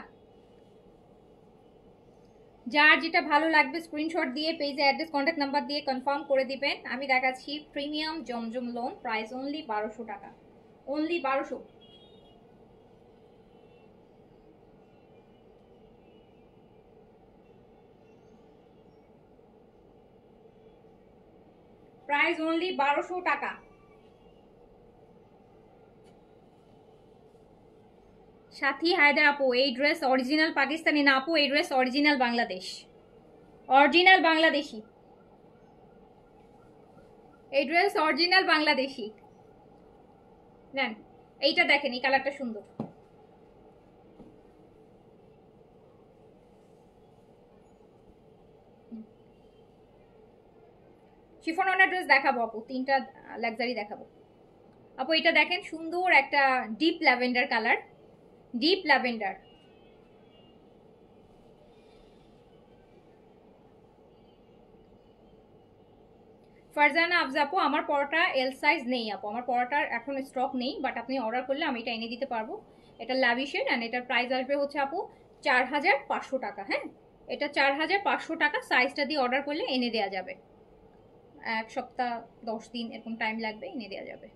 যার যেটা ভালো লাগবে স্ক্রিনশট দিয়ে পেজে অ্যাড্রেস কন্ট্যাক্ট নাম্বার দিয়ে কনফার্ম করে দিবেন। আমি দেখাচ্ছি প্রিমিয়াম জমজম লোন, প্রাইস অনলি 1200 টাকা, অনলি 1200। প্রাইস অনলি 1200 টাকা। সাথী হায়দার আপু, এই ড্রেস অরিজিনাল পাকিস্তানি না আপু, এই dress original Bangladesh, original Bangladeshi, এই ড্রেস অরিজিনাল বাংলাদেশি। নেন, এইটা দেখেন, এই কালারটা সুন্দর। শিফন ওনার ড্রেস দেখাবো আপু, 3টা লাক্সারি দেখাবো আপু। এটা দেখেন, সুন্দর একটা deep lavender colour, deep lavender. Farzana Afza আপু, আমার পরোটা এল সাইজ নেই আপু, আমার পরোটার এখন স্টক নেই, বাট আপনি অর্ডার করলে আমি এটা এনে দিতে পারবো। এটা লাভিশের, অ্যান্ড এটার প্রাইস আসবে হচ্ছে আপু 4500 টাকা। হ্যাঁ, এটা 4500 টাকা। সাইজটা দিয়ে অর্ডার করলে এনে দেওয়া যাবে, 1 সপ্তাহ 10 দিন এরকম টাইম লাগবে, এনে দেওয়া যাবে।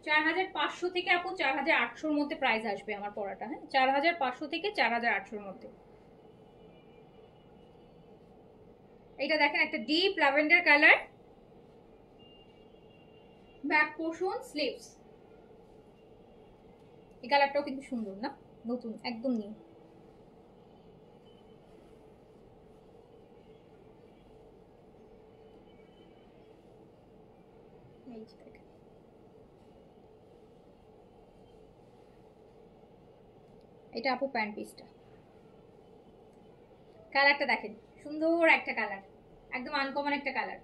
4500 থেকে আপু 4800-র মধ্যে প্রাইস আসবে আমার পড়াটা। হ্যাঁ, 4500 থেকে 4800-র মধ্যে। এটা দেখেন, একটা deep lavender colour, back portion, sleeves. এই কালারটাও কিন্তু সুন্দর না, নতুন, একদম নিউ। এটা আপু প্যান্ট পিসটা, কালারটা দেখেন, সুন্দর একটা কালার, একদম আনকমন একটা কালার।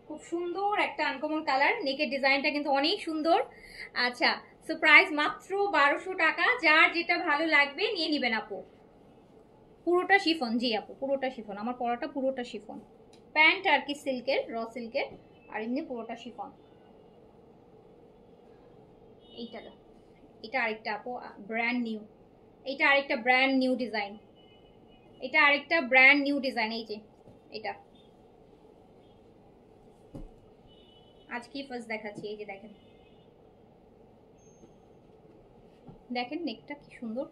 খুব সুন্দর একটা আনকমন কালার, নেকের ডিজাইনটা কিন্তু অনেক সুন্দর। আচ্ছা, সো প্রাইস মাত্র 1200 টাকা। যার যেটা ভালো লাগবে নিয়ে নিবেন আপু। পুরোটা শিফন, জি আপু পুরোটা শিফন, আমার পরাটা পুরোটা শিফন। প্যান্ট আর কি সিল্কের, র সিল্কের, আর এমনি পুরোটা শিফন। এইটা এটা আরেকটা আপু ব্র্যান্ড নিউ, এটা আরেকটা ব্র্যান্ড নিউ ডিজাইন, এটা আরেকটা ব্র্যান্ড নিউ ডিজাইন। এই যে এটা আজকেই ফার্স্ট দেখাচ্ছি। এই যে দেখেন, দেখেন নেকটা কি সুন্দর।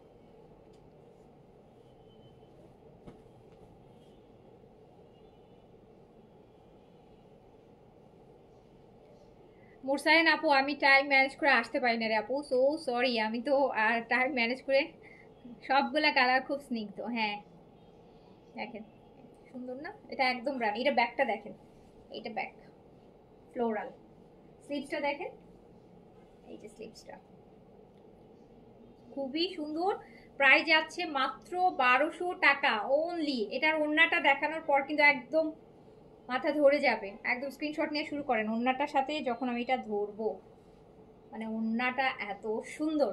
মুরসাইন আপু, আমি টাইম ম্যানেজ করে আসতে পারি না রে আপু, সো সরি। আমি তো আর টাইম ম্যানেজ করে, সবগুলা কালার খুব স্নিগ্ধ। হ্যাঁ দেখেন, সুন্দর না, এটা একদম ব্র্যান্ড। এটা ব্যাকটা দেখেন, এটা ব্যাক ফ্লোরাল, স্লিভসটা দেখেন, এই যে স্লিভসটা খুবই সুন্দর। প্রাইস যাচ্ছে মাত্র 1200 টাকা ওনলি। এটার ওড়নাটা দেখানোর পর কিন্তু একদম মাথা ধরে যাবে। একদম স্ক্রিনশট নিয়ে শুরু করেন ওড়নাটার সাথে, যখন আমি এটা ধরবো, মানে ওড়নাটা এত সুন্দর।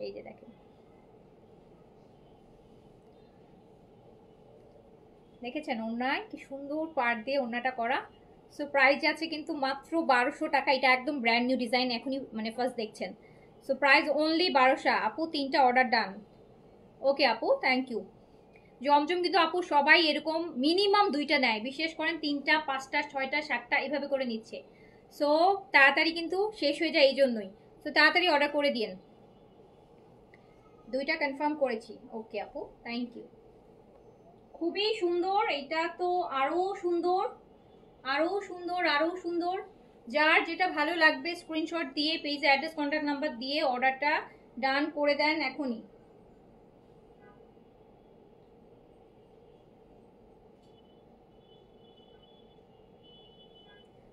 এই যে দেখেন, দেখেছেন ওড়নায় কি সুন্দর পাড় দিয়ে ওড়নাটা করা। সো প্রাইস আছে কিন্তু মাত্র 1200 টাকা। এটা একদম ব্র্যান্ড নিউ ডিজাইন, এখনই মানে ফার্স্ট দেখছেন। So price only 1200। আপু 3টা অর্ডার ডান। ওকে আপু, থ্যাংক ইউ। জমজম কিন্তু আপু সবাই এরকম মিনিমাম 2টা নেয়, বিশেষ করেন 3টা 5টা 6টা 7টা এভাবে করে নিচ্ছে। সো তাড়াতাড়ি কিন্তু শেষ হয়ে যায়, এই জন্যই। সো তাড়াতাড়ি অর্ডার করে দিন। 2টা কনফার্ম করেছি। ওকে আপু, থ্যাংক ইউ। খুবই সুন্দর, এটা তো আরো সুন্দর, আরো সুন্দর, আরো সুন্দর। যার যেটা ভালো লাগবে স্ক্রিনশট দিয়ে পেজে অ্যাড্রেস কন্ট্যাক্ট নাম্বার দিয়ে অর্ডারটা ডান করে দেন এখনই।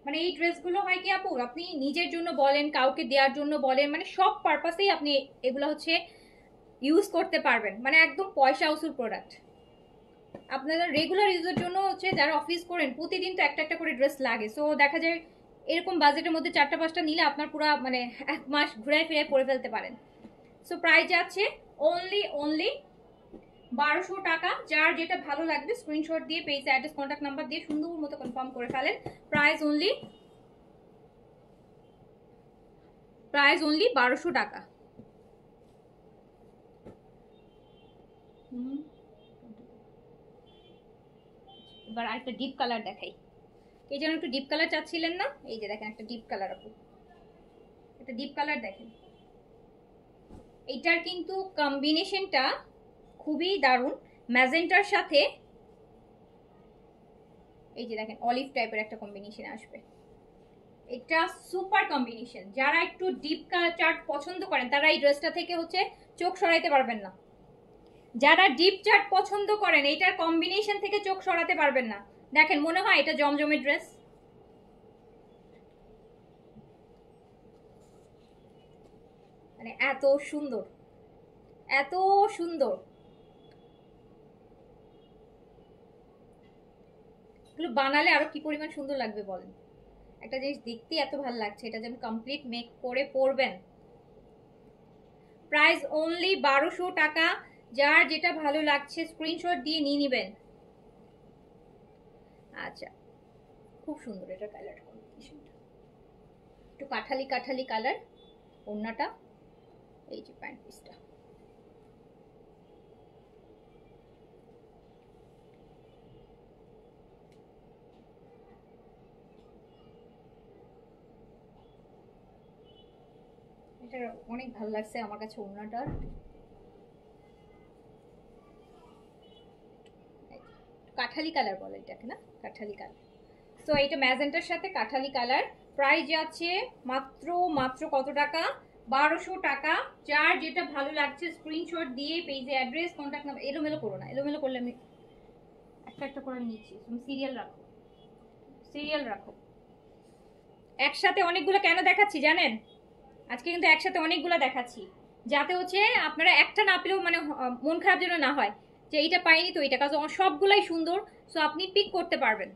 মানে এই ড্রেসগুলো হয় কি আপু, আপনি নিজের জন্য বলেন, কাউকে দেওয়ার জন্য বলেন, মানে সব পারপাসেই আপনি এগুলো হচ্ছে ইউজ করতে পারবেন। মানে একদম পয়সা উসুল প্রোডাক্ট। আপনারা রেগুলার ইউজের জন্য হচ্ছে, যারা অফিস করেন প্রতিদিন তো একটা একটা করে ড্রেস লাগে। সো দেখা যায় এরকম বাজেটের মধ্যে 4টা 5টা নিলে আপনার পুরো মানে 1 মাস ঘুরে ফিরে পরে ফেলতে পারেন। সো প্রাইস যাচ্ছে অনলি 1200 টাকা। যার যেটা ভালো লাগবে স্ক্রিনশট দিয়ে পেজ অ্যাড্রেস কন্ট্যাক্ট নাম্বার দিয়ে সুন্দর মতো কনফার্ম করে ফেলেন। প্রাইস অনলি 1200 টাকা। এবার আরেকটা ডিপ কালার দেখাই। এই যেন একটু ডিপ কালার চাচ্ছিলেন না, এই যে দেখেন একটা ডিপ কালার আপু, একটা ডিপ কালার দেখেন, এইটার কিন্তু কম্বিনেশনটা খুবই দারুণ, ম্যাজেন্টার সাথে এই যে দেখেন অলিভ টাইপের একটা কম্বিনেশন আসবে। এটা সুপার কম্বিনেশন। যারা একটু ডিপ কালার চার্ট পছন্দ করেন তারা এই ড্রেসটা থেকে হচ্ছে চোখ সরাইতে পারবেন না। যারা ডিপ চার্ট পছন্দ করেন এইটার কম্বিনেশন থেকে চোখ সরাতে পারবেন না। দেখেন মনে হয় এটা জমজমের ড্রেস। মানে এত সুন্দর, এত সুন্দর। এগুলো বানালে আরো কি পরিমাণ সুন্দর লাগবে বলেন। একটা জিনিস দেখতে এত ভালো লাগছে, এটা যেন কমপ্লিট মেক করে পরবেন। প্রাইস অনলি 1200 টাকা। যার যেটা ভালো লাগছে স্ক্রিনশট দিয়ে নিয়ে নেবেন। আচ্ছা, খুব সুন্দর এটা কালার কম্বিনেশনটা, একটু কাঠালি কাঠালি কালার। ওড়নাটা, এই যে প্যান্ট পিসটা। এটা অনেক ভালো লাগছে আমার কাছে ওড়নাটার। কাঠালি কালার বলে এটাকে না, কাঠালি কালার। সো এটা ম্যাজেন্টার সাথে কাঠালি কালার। প্রাইস যাচ্ছে মাত্র মাত্র কত টাকা? 1200 টাকা। যার যেটা ভালো লাগছে স্ক্রিনশট দিয়ে পেজে অ্যাড্রেস কন্ট্যাক্ট নাম্বার, এলোমেলো করো না, এলোমেলো করলে আমি একটা একটা করে নিচ্ছি। তুমি সিরিয়াল রাখো, সিরিয়াল রাখো। একসাথে অনেকগুলো কেন দেখাচ্ছি জানেন? আজকে কিন্তু একসাথে অনেকগুলো দেখাচ্ছি যাতে হচ্ছে আপনারা একটা না পেলেও মানে মন খারাপ যেন না হয় যে এইটা পাইনি তো এইটা, কারণ সবগুলাই সুন্দর। সো আপনি পিক করতে পারবেন।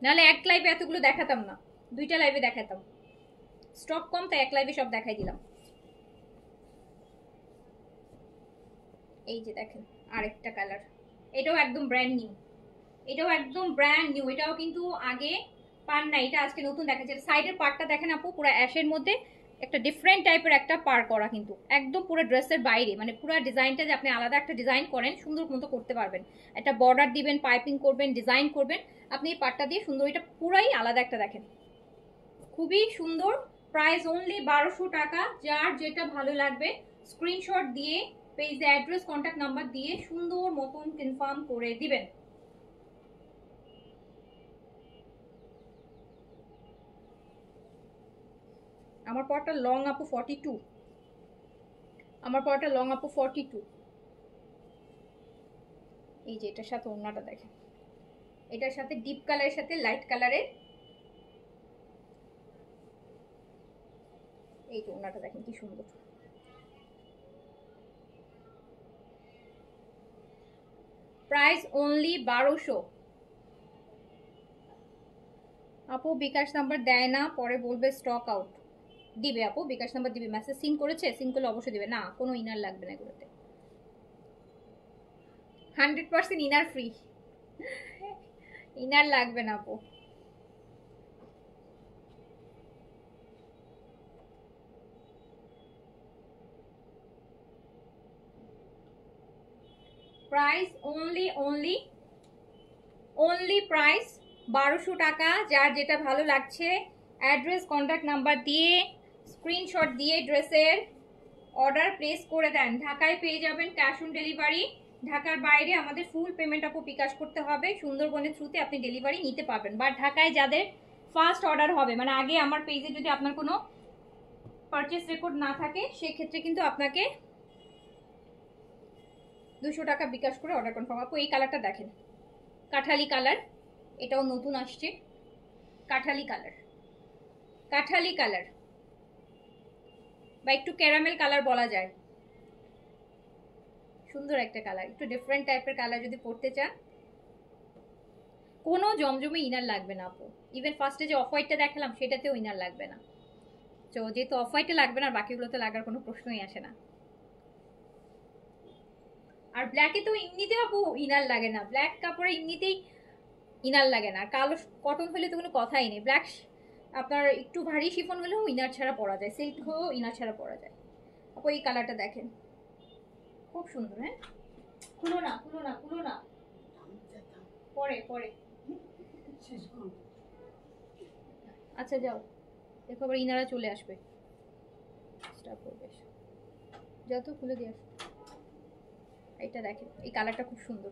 নাহলে এক লাইভে এতগুলো দেখাতাম না, দুইটা লাইভে দেখাতাম। স্টক কম তাই এক লাইভে সব দেখাই দিলাম। এই যে দেখেন আরেকটা কালার, এটাও একদম ব্র্যান্ড নিউ। এটাও একদম ব্র্যান্ড নিউ, এটাও কিন্তু আগে পার না, এটা আজকে নতুন দেখাচ্ছে। সাইডের পার্টটা দেখেন আপু, পুরো অ্যাশের মধ্যে একটা ডিফারেন্ট টাইপের একটা পার করা, কিন্তু একদম পুরো ড্রেসের বাইরে, মানে পুরো ডিজাইনটা যে আপনি আলাদা একটা ডিজাইন করেন সুন্দর মতো করতে পারবেন। একটা বর্ডার দিবেন, পাইপিং করবেন, ডিজাইন করবেন, আপনি এই পার্টটা দিয়ে সুন্দর, এটা পুরাই আলাদা একটা দেখেন, খুবই সুন্দর। প্রাইস অনলি 1200 টাকা। যার যেটা ভালো লাগবে স্ক্রিনশট দিয়ে পেজে অ্যাড্রেস কন্ট্যাক্ট নাম্বার দিয়ে সুন্দর মতন কনফার্ম করে দিবেন। আমার পরটা লং আপু 42, আমার পরটা লং আপু 42। এই যে এটার সাথে ওড়নাটা দেখেন, এটার সাথে ডিপ কালারের সাথে লাইট কালারের এই যে ওড়নাটা দেখেন কি সুন্দর। Price only 1200। আপু বিকাশ নাম্বার দেয় না, পরে বলবে স্টক আউট। দিবে আপু, বিকাশ নাম্বার দিবে, মেসেজ সিন করেছে, সিন করলে অবশ্যই দিবে। না কোনো ইনার লাগবে না এগুলোতে, 100% ইনার ফ্রি, ইনার লাগবে না আপু। প্রাইস অনলি প্রাইস 1200 টাকা। যার যেটা ভালো লাগছে অ্যাড্রেস কন্ট্যাক্ট নাম্বার দিয়ে স্ক্রিনশট দিয়ে ড্রেসের অর্ডার প্লেস করে দেন। ঢাকায় পেয়ে যাবেন ক্যাশ অন ডেলিভারি। ঢাকার বাইরে আমাদের ফুল পেমেন্ট আপু বিকাশ করতে হবে। সুন্দরবনের থ্রুতে আপনি ডেলিভারি নিতে পারবেন। বা ঢাকায় যাদের ফার্স্ট অর্ডার হবে, মানে আগে আমার পেজে যদি আপনার কোনো পারচেস রেকর্ড না থাকে সেক্ষেত্রে কিন্তু আপনাকে 200 টাকা বিকাশ করে অর্ডার কনফার্ম। আপু এই কালারটা দেখেন, কাঠালি কালার, এটাও নতুন আসছে। কাঠালি কালার, কাঠালি কালার বা একটু ক্যারামেল কালার বলা যায়। সুন্দর একটা কালার, একটু ডিফারেন্ট টাইপের কালার যদি পড়তে চান। কোনো জমজমে ইনার লাগবে না আপু। ইভেন ফার্স্টে যে অফ হোয়াইটটা দেখালাম সেটাতেও ইনার লাগবে না। তো যেহেতু অফ হোয়াইটে লাগবে না, বাকিগুলোতে লাগার কোনো প্রশ্নই আসে না। আর ব্ল্যাকে তো এমনিতে আপু ইনার লাগে না, ব্ল্যাক কাপড়ে এমনিতেই ইনার লাগে না। আর কালো কটন হলে তো কোনো কথাই নেই। ব্ল্যাক আপনার একটু ভারী শিফন হলেও ইনার ছাড়া পরা যায়, সিল্ক হয়েও ইনার ছাড়া পরা যায়। আপু এই কালারটা দেখেন, খুব সুন্দর। হ্যাঁ খুলো না, খুলো না, খুলো না, পরে পরে। আচ্ছা যাও, দেখো আবার ইনারা চলে আসবে। ডিস্টার্ব করবে, যত খুলে দিয়ে আসো। এটা দেখেন, এই কালারটা খুব সুন্দর।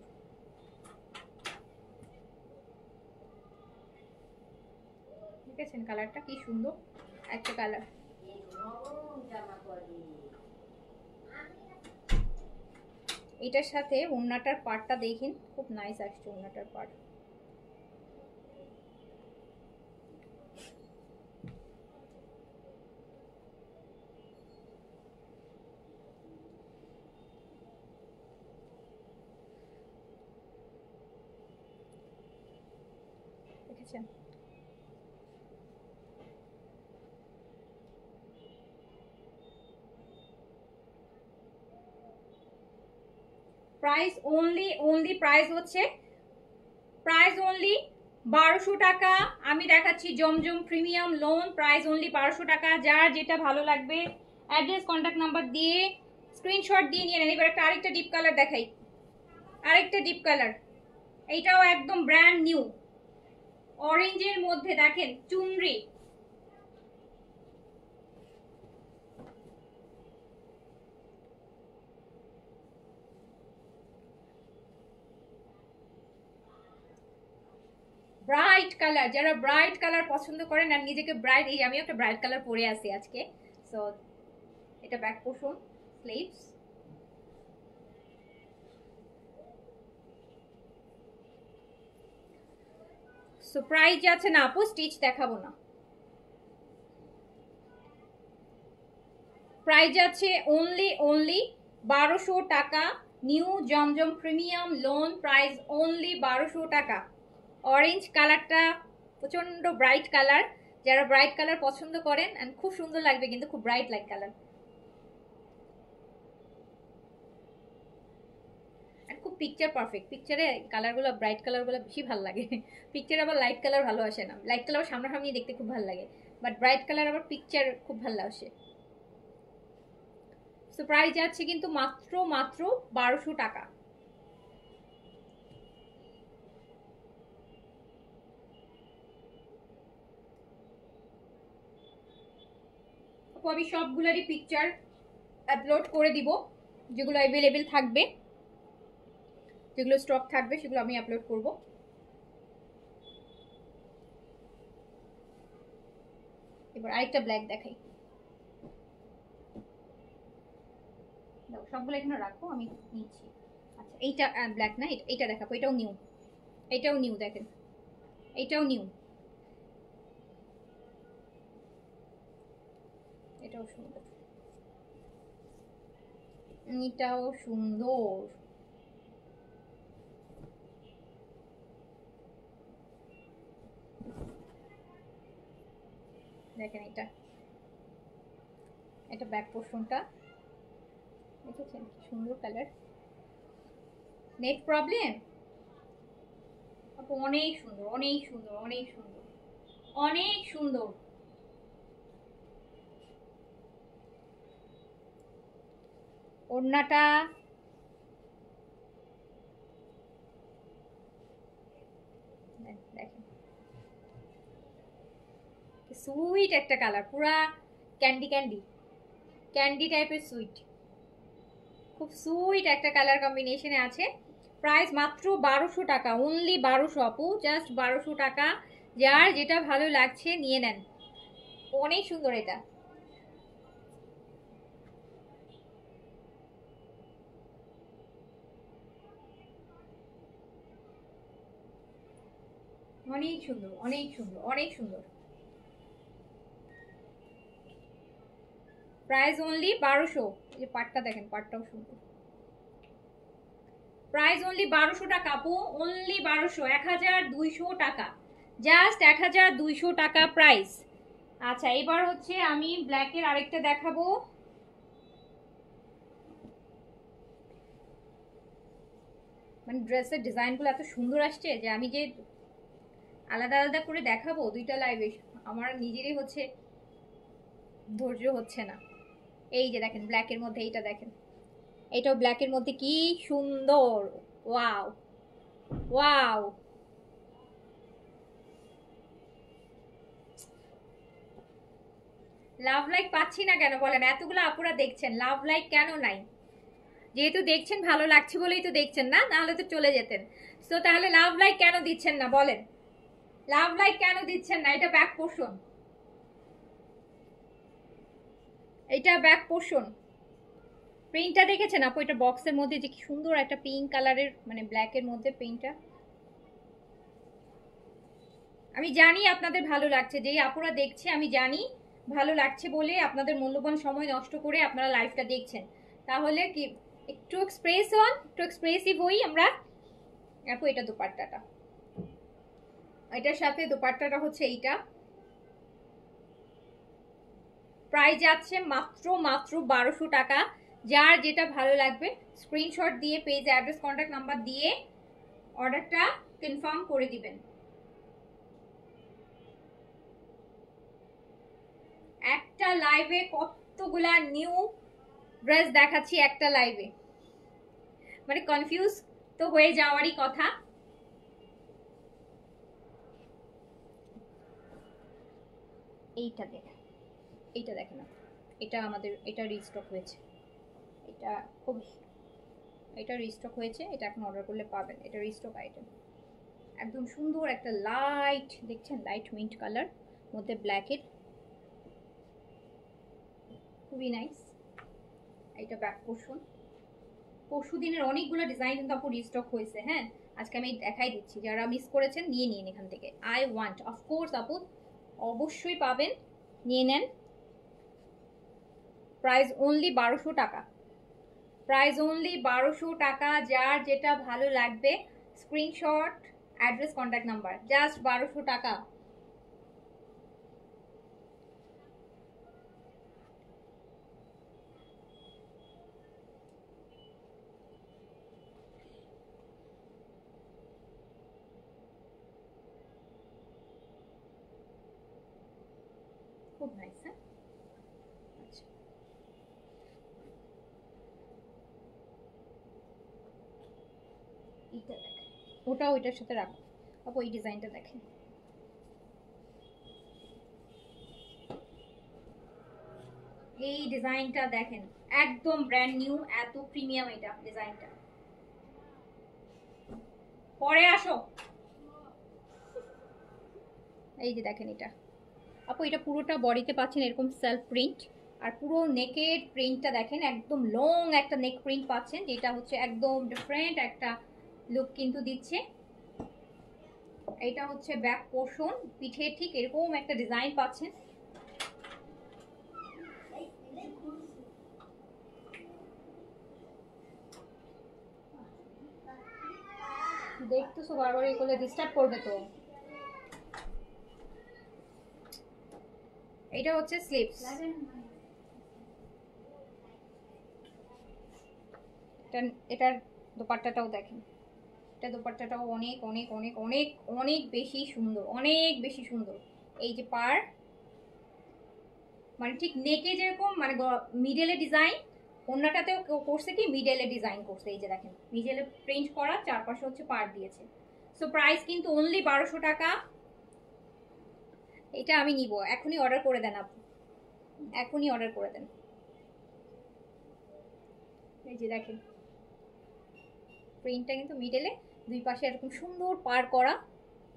দেখেছেন কালারটা কি সুন্দর একটা কালার। এটার সাথে ওড়নাটার পাড়টা দেখেন, খুব নাইস আসছে ওড়নাটার পাড়। দেখেছেন? প্রাইস অনলি প্রাইস হচ্ছে প্রাইস অনলি 1200 টাকা। আমি দেখাচ্ছি জমজম প্রিমিয়াম লোন, প্রাইস অনলি 1200 টাকা। যার যেটা ভালো লাগবে অ্যাড্রেস কন্ট্যাক্ট নাম্বার দিয়ে স্ক্রিনশট দিয়ে নিয়ে নেন। এবার একটা আরেকটা ডিপ কালার দেখাই, আরেকটা ডিপ কালার, এইটাও একদম ব্র্যান্ড নিউ অরেঞ্জের মধ্যে দেখেন চুনরি। ব্রাইট কালার, যারা ব্রাইট কালার পছন্দ করেন আর নিজেকে ব্রাইট, এই আমি একটা ব্রাইট কালার পরে আছি আজকে। সো এটা back portion, sleeves. So price যাচ্ছে না আপু, স্টিচ দেখাবো না। প্রাইস যাচ্ছে অনলি 1200 টাকা। নিউ জমজম প্রিমিয়াম লোন, প্রাইস অনলি 1200 টাকা। অরেঞ্জ কালারটা প্রচন্ড ব্রাইট কালার, যারা ব্রাইট কালার পছন্দ করেন এন্ড খুব সুন্দর লাগবে, কিন্তু খুব ব্রাইট লাইট কালার, খুব পিকচার পারফেক্ট। পিকচারে কালারগুলো, ব্রাইট কালারগুলো বেশি ভালো লাগে। পিকচার আবার লাইট কালার ভালো আসে না, লাইট কালার সামনাসামনি দেখতে খুব ভালো লাগে, বাট ব্রাইট কালার আবার পিকচার খুব ভালো আসে। সো প্রাইস যাচ্ছে কিন্তু মাত্র 1200 টাকা। আমি সবগুলোরই পিকচার আপলোড করে দিব, যেগুলো অ্যাভেলেবেল থাকবে, যেগুলো স্টক থাকবে সেগুলো আমি আপলোড করব। এবার আরেকটা ব্ল্যাক দেখাই, সবগুলো এখানে রাখো, আমি নিচ্ছি। আচ্ছা এইটা ব্ল্যাক না, এইটা দেখাবো, এটাও নিউ, এটাও নিউ দেখেন, এটাও নিউ, এটাও সুন্দর, এটাও সুন্দর। দেখেন এটা, এটা ব্যাক পোর্শনটা দেখেছেন কি সুন্দর কালার। নেট প্রবলেম আপু? অনেক সুন্দর, অনেক সুন্দর, অনেক সুন্দর, অনেক সুন্দর। ওড়নাটা দেখেন, সুইট একটা কালার, পুরা ক্যান্ডি ক্যান্ডি ক্যান্ডি টাইপের সুইট, খুব সুইট একটা কালার কম্বিনেশনে আছে। প্রাইস মাত্র 1200 টাকা, অনলি 1200 আপু, জাস্ট 1200 টাকা। যার যেটা ভালো লাগছে নিয়ে নেন, অনেক সুন্দর এটা। অনেক সুন্দর, অনেক সুন্দর, অনেক সুন্দর। Price only 1200। এই যে পাটটা দেখেন, পাটটাও সুন্দর। প্রাইস অনলি 1200 টাকা আপু, অনলি 1200, 1200 টাকা, জাস্ট 1200 টাকা প্রাইস। আচ্ছা এবার হচ্ছে আমি ব্ল্যাকের আরেকটা দেখাবো। মানে ড্রেসের ডিজাইনগুলো এত সুন্দর আসছে যে আমি যে আলাদা আলাদা করে দেখাবো দুইটা লাইভে, আমার নিজেরই হচ্ছে ধৈর্য হচ্ছে না। এই যে দেখেন ব্ল্যাকের মধ্যে এইটা দেখেন, এটাও ব্ল্যাকের মধ্যে কি সুন্দর, ওয়াও ওয়াও। লাভ লাইক পাচ্ছি না কেন বলেন? এতগুলো আপুরা দেখছেন, লাভ লাইক কেন নাই? যেহেতু দেখছেন ভালো লাগছে বলেই তো দেখছেন, না নাহলে তো চলে যেতেন। সো তাহলে লাভ লাইক কেন দিচ্ছেন না বলেন? লাভ লাইক কেন দিচ্ছেন না? এটা ব্যাক পোর্শন, এটা ব্যাক পোর্শন। প্রিন্টটা দেখেছেন আপু? এটা বক্সের মধ্যে যে কি সুন্দর একটা পিঙ্ক কালারের, মানে ব্ল্যাকের মধ্যে প্রিন্টটা। আমি জানি আপনাদের ভালো লাগছে, যেই আপুরা দেখছে আমি জানি ভালো লাগছে বলে আপনাদের মূল্যবান সময় নষ্ট করে আপনারা লাইভটা দেখছেন। তাহলে কি একটু এক্সপ্রেস হন, একটু এক্সপ্রেসিভ হই আমরা। আপু এটা দোপাট্টাটা, এটার সাথে দোপাট্টাটা হচ্ছে এইটা। প্রাইস যাচ্ছে মাত্র মাত্র 1200 টাকা। যার যেটা ভালো লাগবে স্ক্রিনশট দিয়ে পেজ অ্যাড্রেস কন্ট্যাক্ট নাম্বার দিয়ে অর্ডারটা কনফার্ম করে দিবেন। একটা লাইভে কতগুলা নিউ ড্রেস দেখাচ্ছি একটা লাইভে, মানে কনফিউজ তো হয়ে যাওয়ারই কথা। এইটা দেখেন, এইটা দেখেন, এটা আমাদের এটা রিস্টক হয়েছে, এটা খুব, এটা রিস্টক হয়েছে, এটা এখন অর্ডার করলে পাবেন। এটা রিস্টক আইটেম, একদম সুন্দর একটা লাইট, দেখছেন লাইট মিন্ট কালার মধ্যে ব্ল্যাকের, খুবই নাইস। এটা ব্যাক পোর্শন। পরশু দিনের অনেকগুলো ডিজাইন কিন্তু আপু রিস্টক হয়েছে। হ্যাঁ, আজকে আমি দেখাই দিচ্ছি, যারা মিস করেছেন নিয়ে নিন এখান থেকে। আই ওয়ান্ট, অফকোর্স আপু অবশ্যই পাবেন, নিয়ে নেন। প্রাইস অনলি 1200 টাকা, প্রাইস অনলি 1200 টাকা। যার যেটা ভালো লাগবে screenshot address contact number, just 1200 টাকা। খুব নাইস। হ্যাঁ, আচ্ছা, এইটা দেখেন, ওটাও ওইটার সাথে রাখো আপু। এই ডিজাইনটা দেখেন, এই ডিজাইনটা দেখেন, একদম ব্র্যান্ড নিউ, এত প্রিমিয়াম এটা ডিজাইনটা। পরে আসো, এই যে দেখেন এটা আপু, এটা পুরোটা বডিতে পাচ্ছেন এরকম সেলফ প্রিন্ট, আর পুরো নেকের প্রিন্টটা দেখেন, একদম লং একটা নেক প্রিন্ট পাচ্ছেন, যেটা হচ্ছে একদম ডিফারেন্ট একটা লুক কিন্তু দিচ্ছে। এটা হচ্ছে ব্যাক পোর্শন, পিঠে ঠিক এরকম একটা ডিজাইন পাচ্ছেন। দেখতেছো বারবার এগুলো ডিস্টার্ব করবে তো। এটা হচ্ছে স্লিভস, এটার দোপাট্টাটাও দেখেন, এটা দোপাট্টাটাও অনেক অনেক অনেক অনেক অনেক বেশি সুন্দর, অনেক বেশি সুন্দর। এই যে পার, মানে ঠিক নেকে যেরকম মানে মিডলে ডিজাইন, অন্যটাতেও করছে কি মিডলে ডিজাইন করছে। এই যে দেখেন মিডলে প্রিন্ট করা, চারপাশে হচ্ছে পার দিয়েছে। সো প্রাইস কিন্তু অনলি 1200 টাকা। এটা আমি নিব, এখনই অর্ডার করে দেন আপনি, এখনই অর্ডার করে দেন। এই যে দেখেন প্রিন্টটা কিন্তু মিডলে দুই পাশে এরকম সুন্দর পার করা,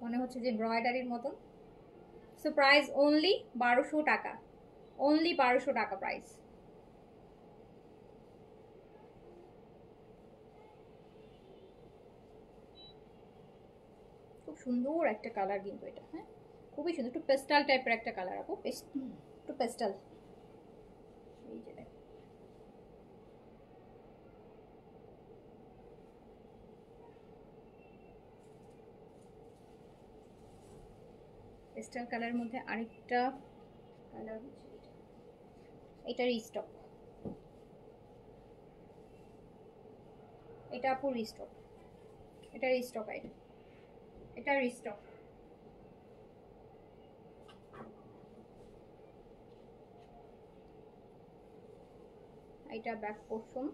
মনে হচ্ছে যে এমব্রয়ডারির মতন। সো প্রাইস অনলি 1200 টাকা, অনলি 1200 টাকা প্রাইস। খুব সুন্দর একটা কালার কিন্তু এটা। হ্যাঁ, খুবই সুন্দর, একটু পেস্টাল টাইপের একটা কালার আপু, একটু পেস্টাল। এই যে দেখেন, পেস্টাল কালারের মধ্যে আরেকটা কালার হচ্ছে এটা রিস্টক, এটা আপু রিস্টক, এটা রিস্টক আইটেম, এটা রিস্টক। এটা ব্যাক পোর্শন,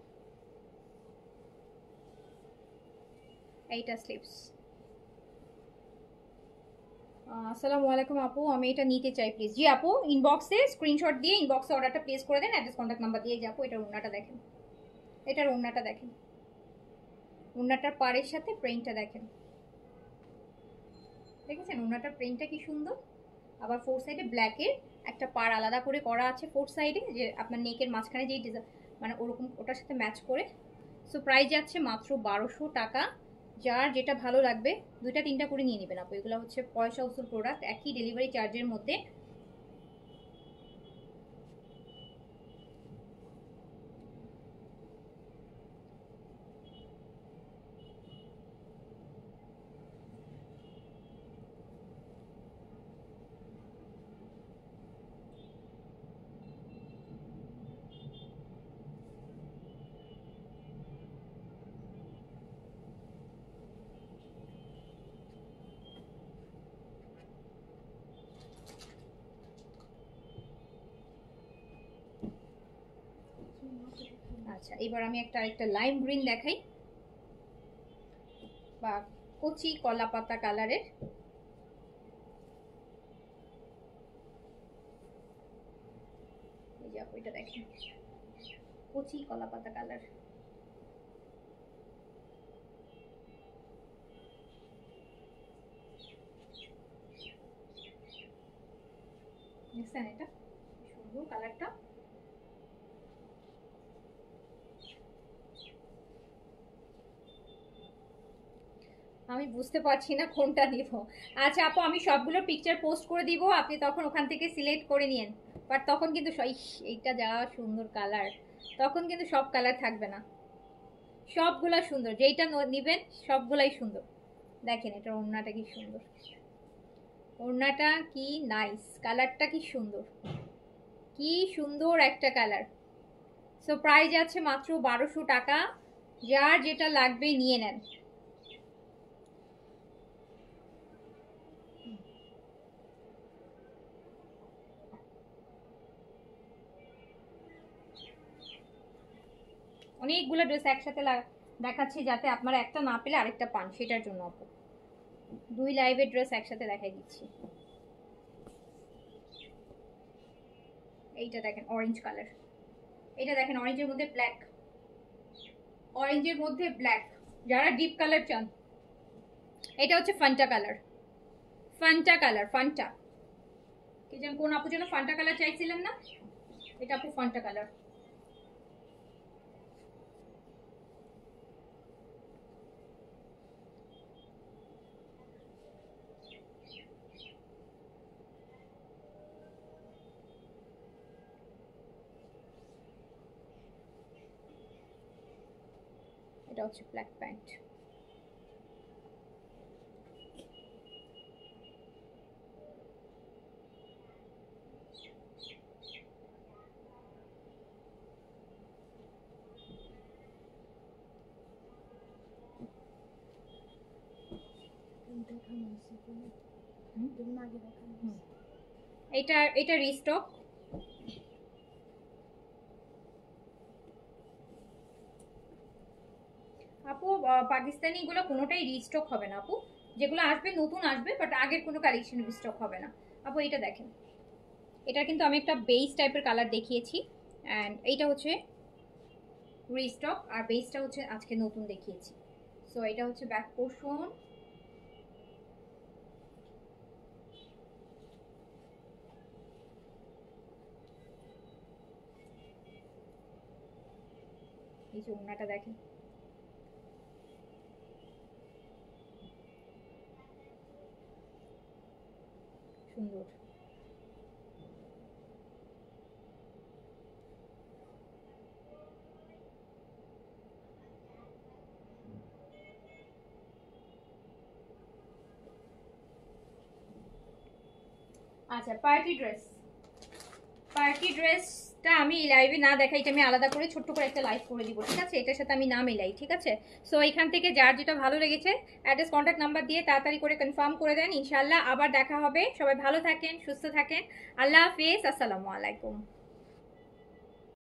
এইটা স্লিভস। আসসালামু আলাইকুম আপু, আমি এটা নিতে চাই প্লিজ। জি আপু, ইনবক্সে স্ক্রিনশট দিয়ে ইনবক্সে অর্ডারটা প্লেস করে দেন, অ্যাড্রেস কন্ট্যাক্ট নাম্বার দিয়ে যাবো। এটার ওড়নাটা দেখেন, এটার ওড়নাটা দেখেন, ওড়নাটার পাড়ের সাথে প্রিন্টটা দেখেন, দেখেছেন ওড়নাটার প্রিন্টটা কি সুন্দর। আবার ফোর সাইডে ব্ল্যাকের একটা পাড় আলাদা করে করা আছে ফোর সাইডে, যে আপনার নেকের মাঝখানে যেই ডিজাইন মানে ওরকম ওটার সাথে ম্যাচ করে। সো প্রাইস যাচ্ছে মাত্র 1200 টাকা। যার যেটা ভালো লাগবে দুইটা তিনটা করে নিয়ে নেবেন আপু। এগুলো হচ্ছে পয়সা উসুল প্রোডাক্ট, একই ডেলিভারি চার্জের মধ্যে। আচ্ছা, এবার আমি একটা লাইম গ্রিন দেখাই, বা কচি কলা পাতা কালারের। এই যে আপু এটা দেখেন, কচি কলা পাতা কালার। দেখছেন এটা সুন্দর কালারটা। আমি বুঝতে পারছি না কোনটা নিব। আচ্ছা আপু, আমি সবগুলো পিকচার পোস্ট করে দিব, আপনি তখন ওখান থেকে সিলেক্ট করে নিয়েন। বাট তখন কিন্তু এইটা যা সুন্দর কালার, তখন কিন্তু সব কালার থাকবে না, সবগুলা সুন্দর, যেইটা নিবেন সবগুলাই সুন্দর। দেখেন এটা ওড়নাটা কি সুন্দর, ওড়নাটা কি নাইস, কালারটা কি সুন্দর, কি সুন্দর একটা কালার। সো প্রাইস আছে মাত্র 1200 টাকা। যার যেটা লাগবে নিয়ে নেন। অনেকগুলো ড্রেস একসাথে দেখাচ্ছি, যাতে আপনারা একটা না পেলে আরেকটা পান, সেটার জন্য আপু দুই লাইভের ড্রেস একসাথে দেখাই দিচ্ছি। এইটা দেখেন অরেঞ্জ কালার, এটা দেখেন অরেঞ্জের মধ্যে ব্ল্যাক, অরেঞ্জের মধ্যে ব্ল্যাক, যারা ডিপ কালার চান। এটা হচ্ছে Fanta colour, Fanta colour, Fanta. কি যেন কোন আপু যেন ফান্টা কালার চাইছিলেন না, এটা আপু ফান্টা কালার। এটা হচ্ছে ব্ল্যাক প্যান্ট। এটা রিস্টক। আপু পাকিস্তানি গুলো কোনোটাই রিস্টক হবে না আপু, যেগুলো আসবে নতুন আসবে, বাট আগের কোনো কালেকশন রিস্টক হবে না আপু। এটা দেখেন, এটা কিন্তু আমি একটা বেস টাইপের কালার দেখিয়েছি, অ্যান্ড এইটা হচ্ছে রিস্টক, আর বেসটা হচ্ছে আজকে নতুন দেখিয়েছি। সো এটা হচ্ছে ব্যাক পোর্শন। এই যে ওড়নাটা দেখেন, সুন্দর। আচ্ছা, পার্টি ড্রেস, পার্টি ড্রেসটা আমি লাইভে না দেখাই, এটা আমি আলাদা করে ছোট্ট করে একটা লাইভ করে দিব, ঠিক আছে? এটার সাথে আমি না মেলাই, ঠিক আছে? সো এখান থেকে যার যেটা ভালো লেগেছে অ্যাড্রেস কন্ট্যাক্ট নাম্বার দিয়ে তাড়াতাড়ি করে কনফার্ম করে দেন। ইনশাল্লাহ আবার দেখা হবে। সবাই ভালো থাকেন, সুস্থ থাকেন। আল্লাহ হাফেজ, আসসালামু আলাইকুম।